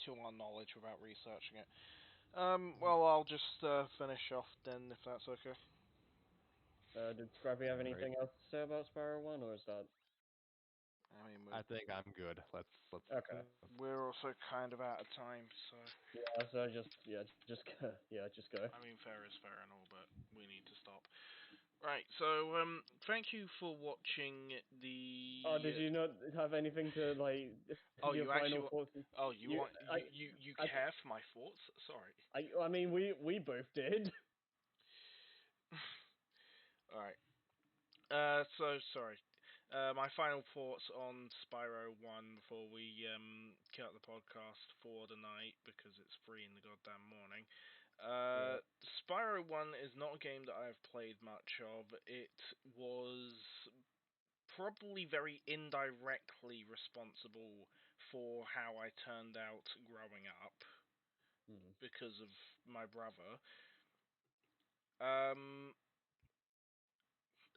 Speaker 1: To our knowledge without researching it. Well, I'll just finish off then, if that's okay.
Speaker 2: Did Scrappy have
Speaker 3: Great.
Speaker 2: anything else to say about Spyro 1, or is that...
Speaker 1: I mean,
Speaker 3: I think I'm good. Let's
Speaker 2: Okay.
Speaker 1: we're also kind of out of time, so
Speaker 2: Yeah, so just go. Yeah, just go.
Speaker 1: I mean, fair is fair and all, but we need to stop. Right. So, thank you for watching
Speaker 2: Oh, did
Speaker 1: the.
Speaker 2: you not have anything to, like,
Speaker 1: Oh,
Speaker 2: your
Speaker 1: you actually.
Speaker 2: final thoughts?
Speaker 1: Oh, you
Speaker 2: You,
Speaker 1: want you
Speaker 2: I,
Speaker 1: care for my thoughts? Sorry.
Speaker 2: I mean, we both did.
Speaker 1: All right. So sorry. My final thoughts on Spyro 1 before we cut the podcast for the night because it's 3 in the goddamn morning.
Speaker 2: Yeah.
Speaker 1: Spyro 1 is not a game that I've played much of. It was probably very indirectly responsible for how I turned out growing up
Speaker 2: Hmm.
Speaker 1: because of my brother. Um,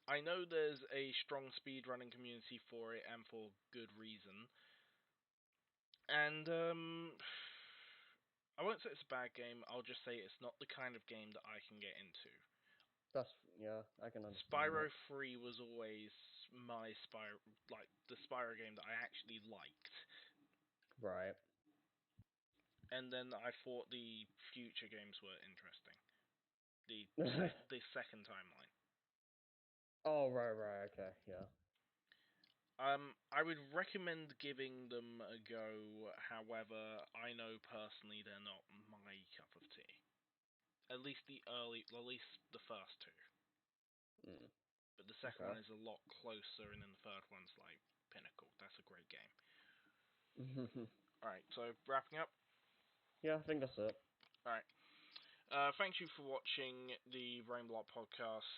Speaker 1: I know there's a strong speedrunning community for it, and for good reason. And I won't say it's a bad game. I'll just say it's not the kind of game that I can get into.
Speaker 2: That's yeah, I can understand
Speaker 1: Spyro
Speaker 2: that.
Speaker 1: 3 was always my Spyro, like the Spyro game that I actually liked.
Speaker 2: Right.
Speaker 1: And then I thought the future games were interesting. The the second timeline.
Speaker 2: Oh, right, okay, yeah.
Speaker 1: I would recommend giving them a go. However, I know personally they're not my cup of tea. At least the first two.
Speaker 2: Mm,
Speaker 1: But the second
Speaker 2: okay.
Speaker 1: one is a lot closer, and then the third one's like pinnacle. That's a great game. All right, so wrapping up.
Speaker 2: Yeah, I think that's it.
Speaker 1: All right. Thank you for watching the Rainblock podcast.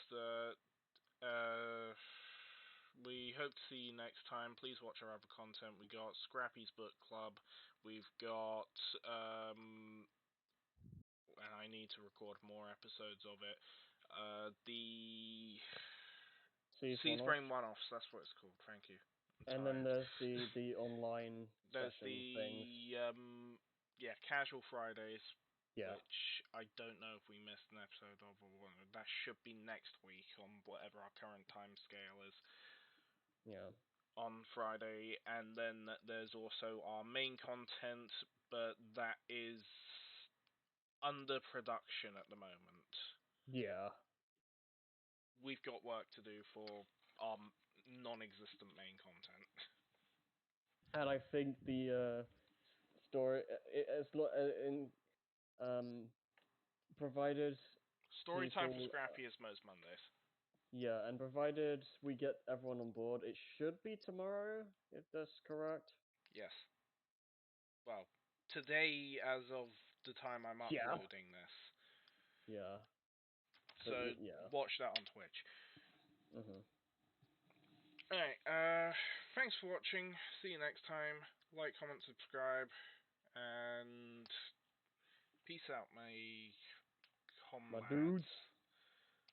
Speaker 1: We hope to see you next time. Please watch our other content. We got Scrappy's Book Club. We've got and I need to record more episodes of it. The
Speaker 2: Seas
Speaker 1: Seaspring
Speaker 2: one-offs.
Speaker 1: One-Offs. That's what it's called. Thank you. I'm
Speaker 2: And then
Speaker 1: tired.
Speaker 2: there's the online
Speaker 1: There's
Speaker 2: session things.
Speaker 1: the Casual Fridays,
Speaker 2: Yeah,
Speaker 1: which I don't know if we missed an episode of or what. That should be next week on whatever our current time scale is
Speaker 2: yeah.
Speaker 1: on Friday. And then there's also our main content, but that is under production at the moment.
Speaker 2: Yeah.
Speaker 1: We've got work to do for our non-existent main content.
Speaker 2: And I think the story in provided
Speaker 1: Story time for
Speaker 2: people
Speaker 1: Scrappy is most Mondays.
Speaker 2: yeah, and provided we get everyone on board, it should be tomorrow, if that's correct.
Speaker 1: Yes. Well, today, as of the time I'm
Speaker 2: Yeah.
Speaker 1: uploading this.
Speaker 2: Yeah.
Speaker 1: So
Speaker 2: yeah.
Speaker 1: watch that on Twitch.
Speaker 2: Mhm.
Speaker 1: Alright, thanks for watching. See you next time. Like, comment, subscribe, and peace out, my comrades.
Speaker 2: My dudes.